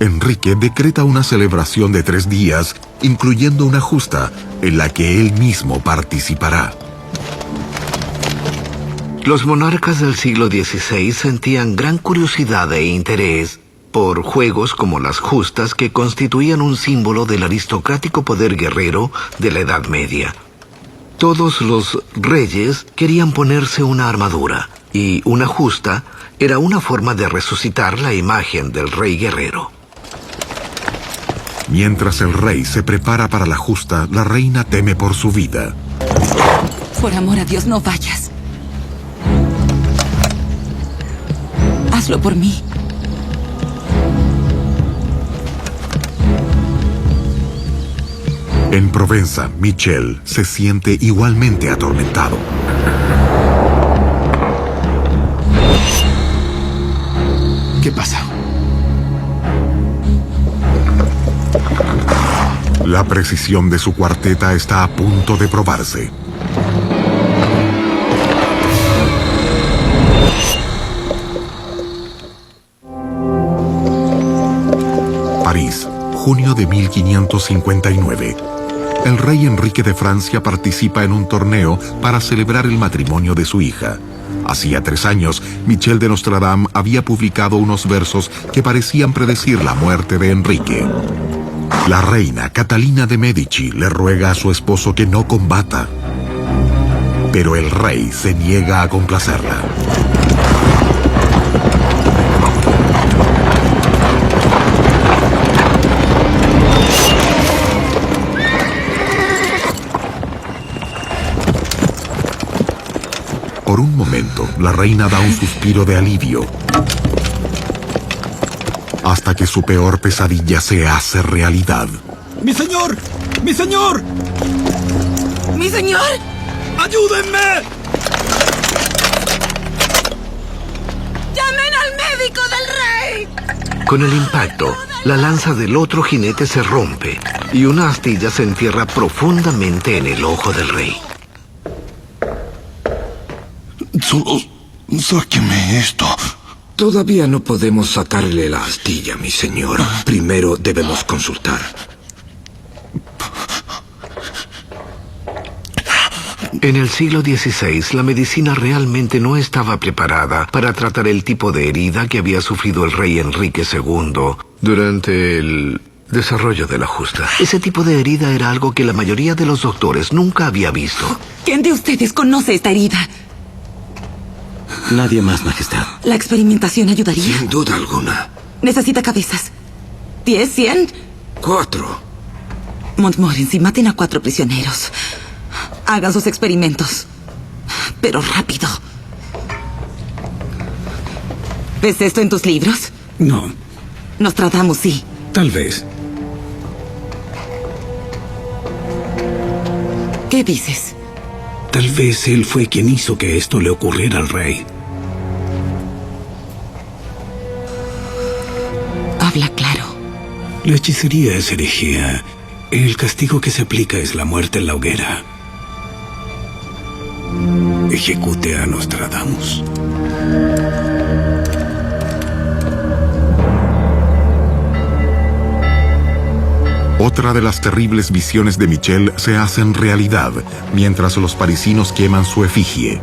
Enrique decreta una celebración de 3 días, incluyendo una justa, en la que él mismo participará. Los monarcas del siglo XVI sentían gran curiosidad e interés por juegos como las justas, que constituían un símbolo del aristocrático poder guerrero de la Edad Media. Todos los reyes querían ponerse una armadura, y una justa era una forma de resucitar la imagen del rey guerrero. Mientras el rey se prepara para la justa, la reina teme por su vida. Por amor a Dios, no vayas. Hazlo por mí. En Provenza, Michel se siente igualmente atormentado. ¿Qué pasa? La precisión de su cuarteta está a punto de probarse. París, junio de 1559. El rey Enrique de Francia participa en un torneo para celebrar el matrimonio de su hija. Hacía 3 años, Michel de Nostradam había publicado unos versos que parecían predecir la muerte de Enrique. La reina Catalina de Médici le ruega a su esposo que no combata, pero el rey se niega a complacerla. Por un momento, la reina da un suspiro de alivio, hasta que su peor pesadilla se hace realidad. ¡Mi señor! ¡Mi señor! ¡Mi señor! ¡Ayúdenme! ¡Llamen al médico del rey! Con el impacto, la lanza del otro jinete se rompe y una astilla se entierra profundamente en el ojo del rey. Solo sáqueme esto. Todavía no podemos sacarle la astilla, mi señor. Primero debemos consultar. En el siglo XVI, la medicina realmente no estaba preparada para tratar el tipo de herida que había sufrido el rey Enrique II durante el desarrollo de la justa. Ese tipo de herida era algo que la mayoría de los doctores nunca había visto. ¿Quién de ustedes conoce esta herida? Nadie más, majestad. ¿La experimentación ayudaría? Sin duda alguna. Necesita cabezas. ¿10, 100? 4. Montmorency, maten a 4 prisioneros. Hagan sus experimentos. Pero rápido. ¿Ves esto en tus libros? No, Nostradamus, sí. tal vez. ¿Qué dices? Tal vez él fue quien hizo que esto le ocurriera al rey. Habla claro. La hechicería es herejía. El castigo que se aplica es la muerte en la hoguera. Ejecute a Nostradamus. Otra de las terribles visiones de Michel se hacen realidad mientras los parisinos queman su efigie.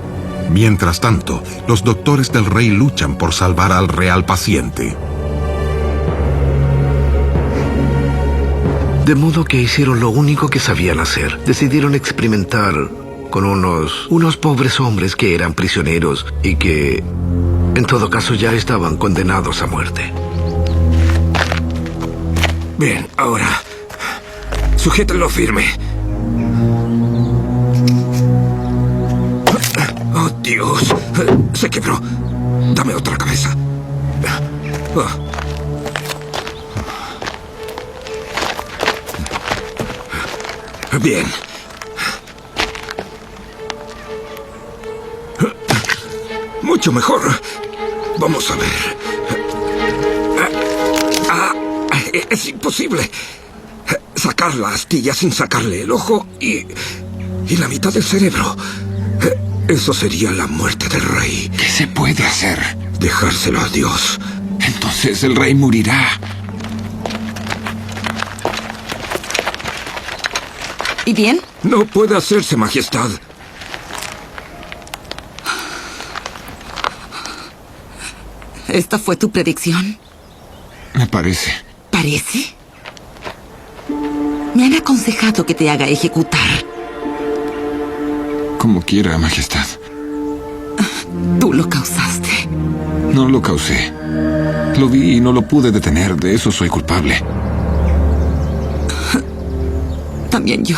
Mientras tanto, los doctores del rey luchan por salvar al real paciente. De modo que hicieron lo único que sabían hacer. Decidieron experimentar con unos pobres hombres que eran prisioneros y que, en todo caso, ya estaban condenados a muerte. Bien, ahora... sujétenlo firme. Oh, Dios. Se quebró. Dame otra cabeza. Bien. Mucho mejor. Vamos a ver. Es imposible. Sacar la astilla sin sacarle el ojo y la mitad del cerebro. Eso sería la muerte del rey. ¿Qué se puede hacer? Dejárselo a Dios. Entonces el rey morirá. ¿Y bien? No puede hacerse, Majestad. ¿Esta fue tu predicción? Me parece. ¿Parece? Me han aconsejado que te haga ejecutar. Como quiera, Majestad. Tú lo causaste. No lo causé. Lo vi y no lo pude detener. De eso soy culpable. También yo.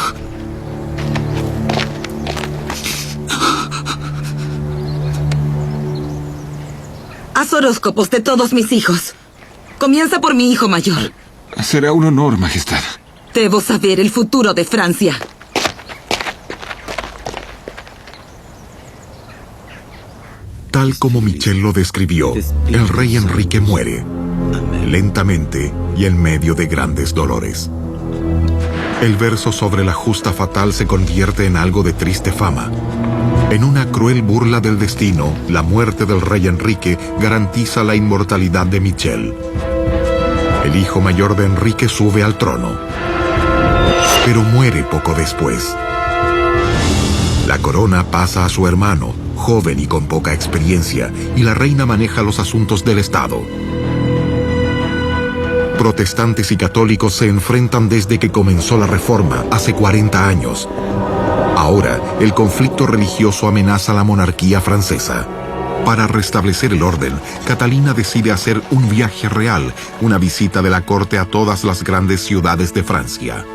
Haz horóscopos de todos mis hijos. Comienza por mi hijo mayor. Será un honor, Majestad. Debo saber el futuro de Francia. Tal como Michel lo describió, el rey Enrique muere, lentamente y en medio de grandes dolores. El verso sobre la justa fatal se convierte en algo de triste fama. En una cruel burla del destino, la muerte del rey Enrique garantiza la inmortalidad de Michel. El hijo mayor de Enrique sube al trono, pero muere poco después. La corona pasa a su hermano, joven y con poca experiencia, y la reina maneja los asuntos del Estado. Protestantes y católicos se enfrentan desde que comenzó la Reforma, hace 40 años. Ahora, el conflicto religioso amenaza la monarquía francesa. Para restablecer el orden, Catalina decide hacer un viaje real, una visita de la corte a todas las grandes ciudades de Francia.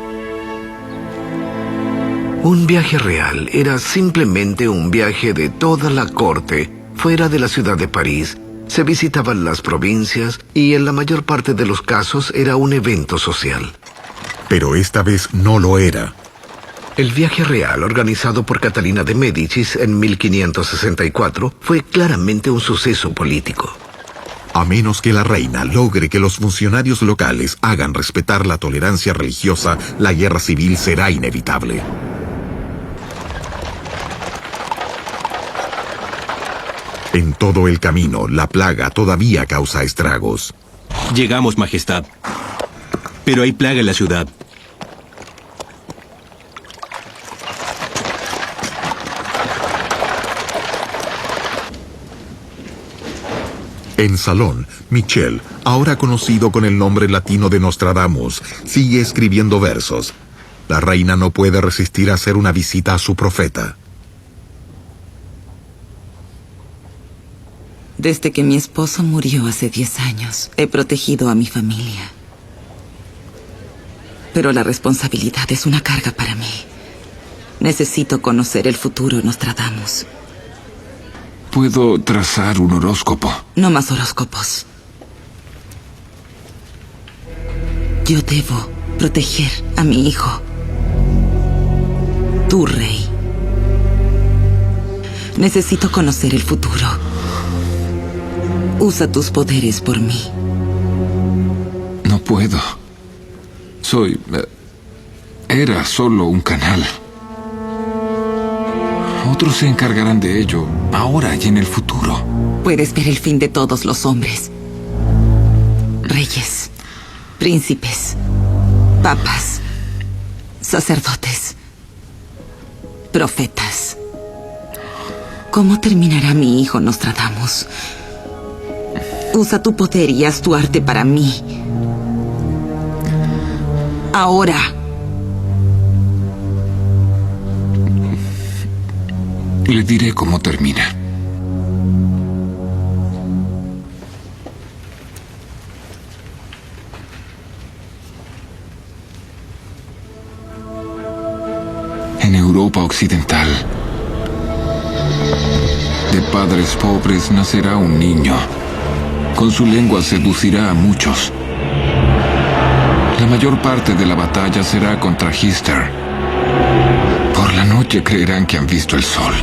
Un viaje real era simplemente un viaje de toda la corte fuera de la ciudad de París. Se visitaban las provincias y en la mayor parte de los casos era un evento social. Pero esta vez no lo era. El viaje real organizado por Catalina de Médicis en 1564 fue claramente un suceso político. A menos que la reina logre que los funcionarios locales hagan respetar la tolerancia religiosa, la guerra civil será inevitable. En todo el camino, la plaga todavía causa estragos. Llegamos, Majestad. Pero hay plaga en la ciudad. En Salón, Michel, ahora conocido con el nombre latino de Nostradamus, sigue escribiendo versos. La reina no puede resistir a hacer una visita a su profeta. Desde que mi esposo murió hace 10 años, he protegido a mi familia. Pero la responsabilidad es una carga para mí. Necesito conocer el futuro, Nostradamus. Puedo trazar un horóscopo. No más horóscopos. Yo debo proteger a mi hijo. Tu rey. Necesito conocer el futuro. Usa tus poderes por mí. No puedo. Era solo un canal. Otros se encargarán de ello, ahora y en el futuro. Puedes ver el fin de todos los hombres. Reyes, príncipes, papas, sacerdotes, profetas. ¿Cómo terminará mi hijo Nostradamus? Usa tu poder y haz tu arte para mí. Ahora. Le diré cómo termina. En Europa Occidental, de padres pobres nacerá un niño. Con su lengua seducirá a muchos. La mayor parte de la batalla será contra Hister. Por la noche creerán que han visto el sol.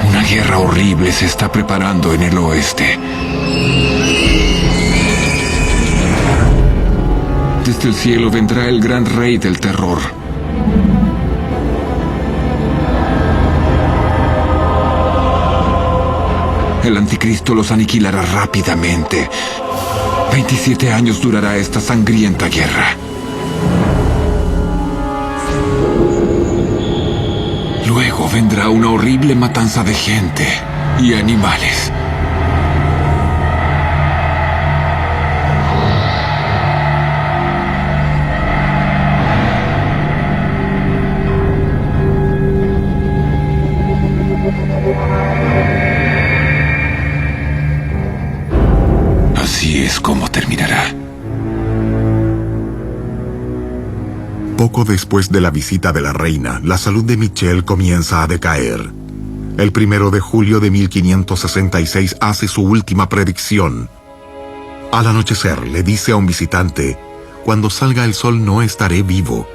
Una guerra horrible se está preparando en el oeste. Desde el cielo vendrá el gran rey del terror. El anticristo los aniquilará rápidamente. 27 años durará esta sangrienta guerra. Luego vendrá una horrible matanza de gente y animales. Así es como terminará. Poco después de la visita de la reina, la salud de Michel comienza a decaer. El 1 de julio de 1566 hace su última predicción. Al anochecer le dice a un visitante: cuando salga el sol no estaré vivo.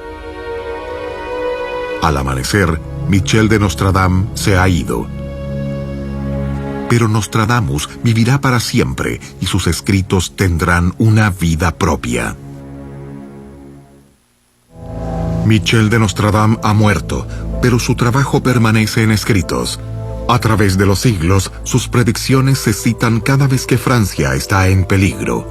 Al amanecer, Michel de Nostradam se ha ido. Pero Nostradamus vivirá para siempre y sus escritos tendrán una vida propia. Michel de Nostradam ha muerto, pero su trabajo permanece en escritos. A través de los siglos, sus predicciones se citan cada vez que Francia está en peligro.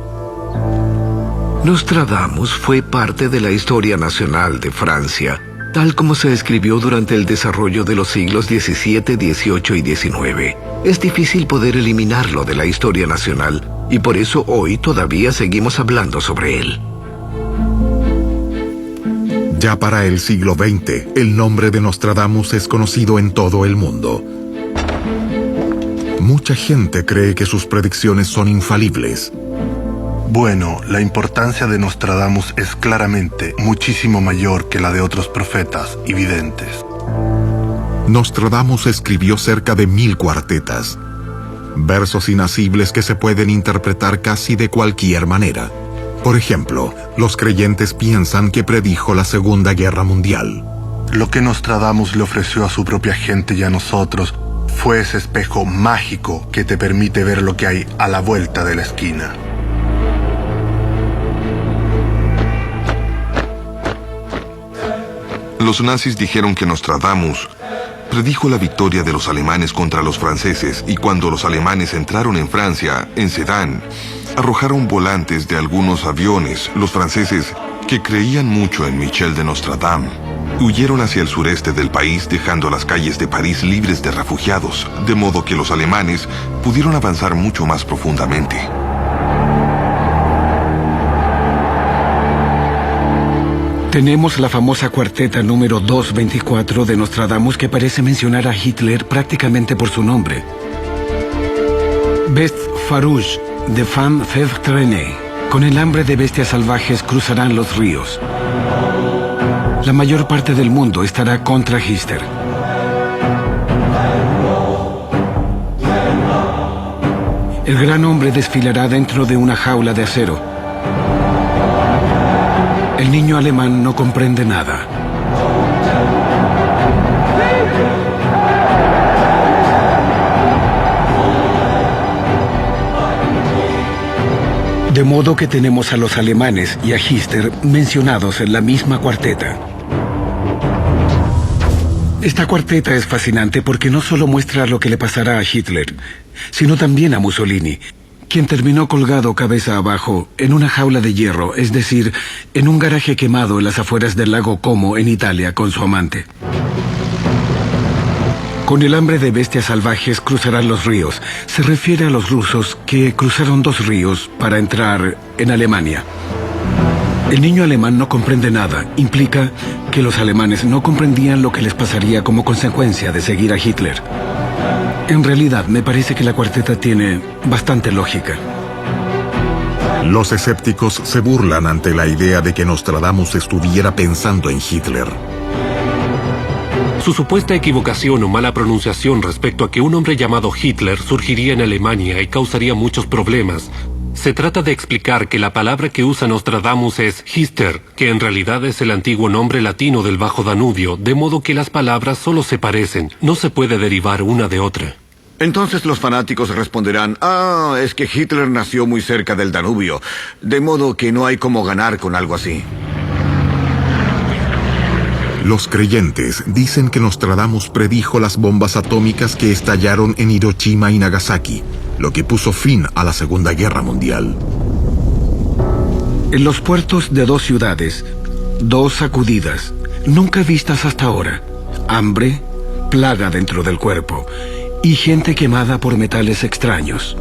Nostradamus fue parte de la historia nacional de Francia, tal como se escribió durante el desarrollo de los siglos XVII, XVIII y XIX. Es difícil poder eliminarlo de la historia nacional, y por eso hoy todavía seguimos hablando sobre él. Ya para el siglo XX, el nombre de Nostradamus es conocido en todo el mundo. Mucha gente cree que sus predicciones son infalibles. Bueno, la importancia de Nostradamus es claramente muchísimo mayor que la de otros profetas y videntes. Nostradamus escribió cerca de 1000 cuartetas, versos inacibles que se pueden interpretar casi de cualquier manera. Por ejemplo, los creyentes piensan que predijo la Segunda Guerra Mundial. Lo que Nostradamus le ofreció a su propia gente y a nosotros fue ese espejo mágico que te permite ver lo que hay a la vuelta de la esquina. Los nazis dijeron que Nostradamus predijo la victoria de los alemanes contra los franceses, y cuando los alemanes entraron en Francia, en Sedan, arrojaron volantes de algunos aviones. Los franceses, que creían mucho en Michel de Nostradam, huyeron hacia el sureste del país, dejando las calles de París libres de refugiados, de modo que los alemanes pudieron avanzar mucho más profundamente. Tenemos la famosa cuarteta número 224 de Nostradamus, que parece mencionar a Hitler prácticamente por su nombre. Best Farouche de Femme Fèvre Traînée. Con el hambre de bestias salvajes cruzarán los ríos. La mayor parte del mundo estará contra Hister. El gran hombre desfilará dentro de una jaula de acero. El niño alemán no comprende nada. De modo que tenemos a los alemanes y a Hister mencionados en la misma cuarteta. Esta cuarteta es fascinante porque no solo muestra lo que le pasará a Hitler, sino también a Mussolini, quien terminó colgado cabeza abajo en una jaula de hierro, es decir, en un garaje quemado en las afueras del lago Como, en Italia, con su amante. Con el hambre de bestias salvajes cruzarán los ríos. Se refiere a los rusos que cruzaron 2 ríos para entrar en Alemania. El niño alemán no comprende nada. Implica que los alemanes no comprendían lo que les pasaría como consecuencia de seguir a Hitler. En realidad, me parece que la cuarteta tiene bastante lógica. Los escépticos se burlan ante la idea de que Nostradamus estuviera pensando en Hitler. Su supuesta equivocación o mala pronunciación respecto a que un hombre llamado Hitler surgiría en Alemania y causaría muchos problemas. Se trata de explicar que la palabra que usa Nostradamus es Hister, que en realidad es el antiguo nombre latino del Bajo Danubio, de modo que las palabras solo se parecen, no se puede derivar una de otra. Entonces los fanáticos responderán, es que Hitler nació muy cerca del Danubio, de modo que no hay cómo ganar con algo así. Los creyentes dicen que Nostradamus predijo las bombas atómicas que estallaron en Hiroshima y Nagasaki, lo que puso fin a la Segunda Guerra Mundial. En los puertos de 2 ciudades, 2 sacudidas, nunca vistas hasta ahora, hambre, plaga dentro del cuerpo y gente quemada por metales extraños.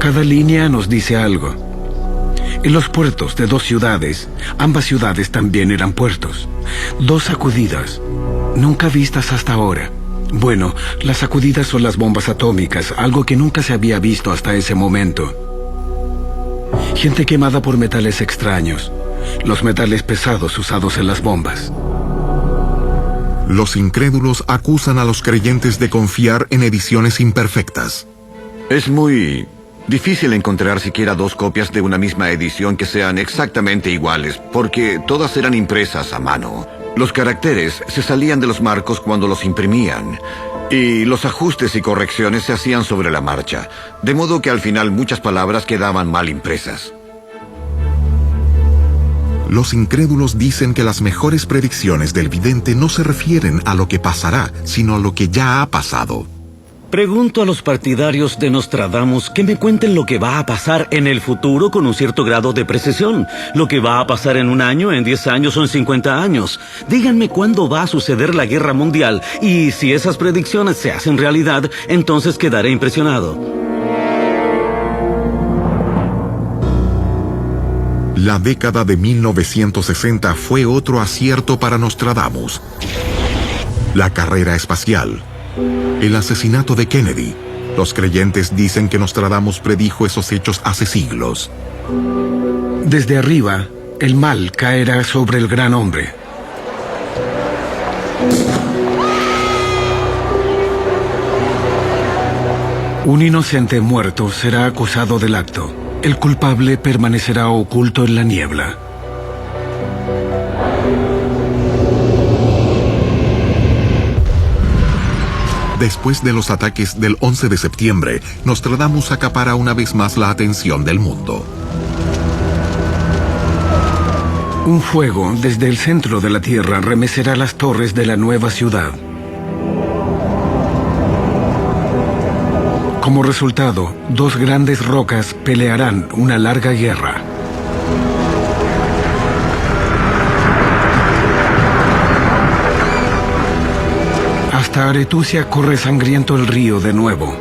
Cada línea nos dice algo. En los puertos de 2 ciudades, ambas ciudades también eran puertos. 2 sacudidas, nunca vistas hasta ahora. Bueno, las sacudidas son las bombas atómicas, algo que nunca se había visto hasta ese momento. Gente quemada por metales extraños, los metales pesados usados en las bombas. Los incrédulos acusan a los creyentes de confiar en ediciones imperfectas. Es muy difícil encontrar siquiera 2 copias de una misma edición que sean exactamente iguales, porque todas eran impresas a mano. Los caracteres se salían de los marcos cuando los imprimían, y los ajustes y correcciones se hacían sobre la marcha, de modo que al final muchas palabras quedaban mal impresas. Los incrédulos dicen que las mejores predicciones del vidente no se refieren a lo que pasará, sino a lo que ya ha pasado. Pregunto a los partidarios de Nostradamus que me cuenten lo que va a pasar en el futuro con un cierto grado de precisión. Lo que va a pasar en 1 año, en 10 años o en 50 años. Díganme cuándo va a suceder la guerra mundial. Y si esas predicciones se hacen realidad, entonces quedaré impresionado. La década de 1960 fue otro acierto para Nostradamus. La carrera espacial. El asesinato de Kennedy. Los creyentes dicen que Nostradamus predijo esos hechos hace siglos. Desde arriba, el mal caerá sobre el gran hombre. Un inocente muerto será acusado del acto. El culpable permanecerá oculto en la niebla. Después de los ataques del 11 de septiembre, Nostradamus acapara una vez más la atención del mundo. Un fuego desde el centro de la Tierra remecerá las torres de la nueva ciudad. Como resultado, 2 grandes rocas pelearán una larga guerra. Hasta Aretusia corre sangriento el río de nuevo.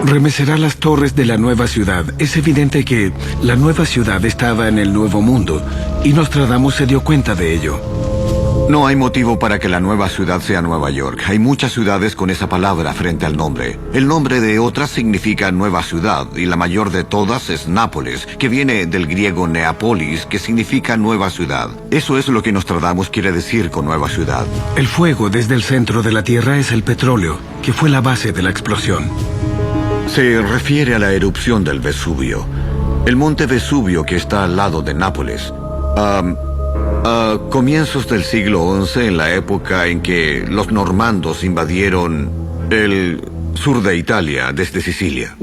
Remecerá las torres de la nueva ciudad. Es evidente que la nueva ciudad estaba en el nuevo mundo, y Nostradamus se dio cuenta de ello. No hay motivo para que la nueva ciudad sea Nueva York. Hay muchas ciudades con esa palabra frente al nombre. El nombre de otras significa nueva ciudad, y la mayor de todas es Nápoles, que viene del griego Neapolis, que significa nueva ciudad. Eso es lo que Nostradamus quiere decir con nueva ciudad. El fuego desde el centro de la Tierra es el petróleo, que fue la base de la explosión. Se refiere a la erupción del Vesubio. El monte Vesubio que está al lado de Nápoles. A comienzos del siglo XI, en la época en que los normandos invadieron el sur de Italia desde Sicilia.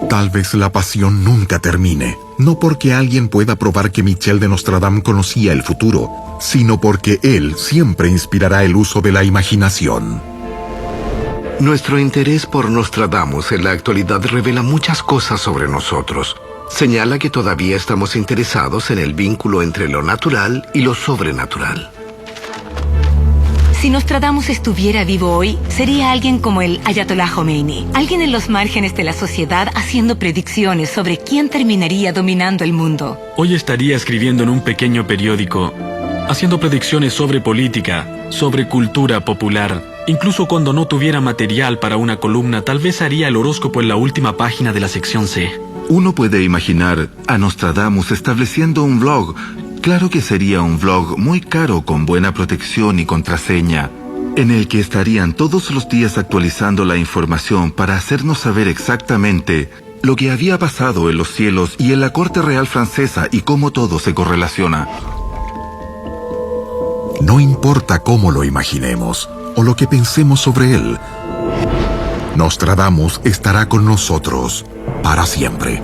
Tal vez la pasión nunca termine, no porque alguien pueda probar que Michel de Nostradam conocía el futuro, sino porque él siempre inspirará el uso de la imaginación. Nuestro interés por Nostradamus en la actualidad revela muchas cosas sobre nosotros. Señala que todavía estamos interesados en el vínculo entre lo natural y lo sobrenatural. Si Nostradamus estuviera vivo hoy, sería alguien como el Ayatollah Khomeini, alguien en los márgenes de la sociedad haciendo predicciones sobre quién terminaría dominando el mundo. Hoy estaría escribiendo en un pequeño periódico, haciendo predicciones sobre política, sobre cultura popular. Incluso cuando no tuviera material para una columna, tal vez haría el horóscopo en la última página de la sección C. Uno puede imaginar a Nostradamus estableciendo un blog. Claro que sería un blog muy caro con buena protección y contraseña, en el que estarían todos los días actualizando la información para hacernos saber exactamente lo que había pasado en los cielos y en la corte real francesa y cómo todo se correlaciona. No importa cómo lo imaginemos o lo que pensemos sobre él, Nostradamus estará con nosotros para siempre.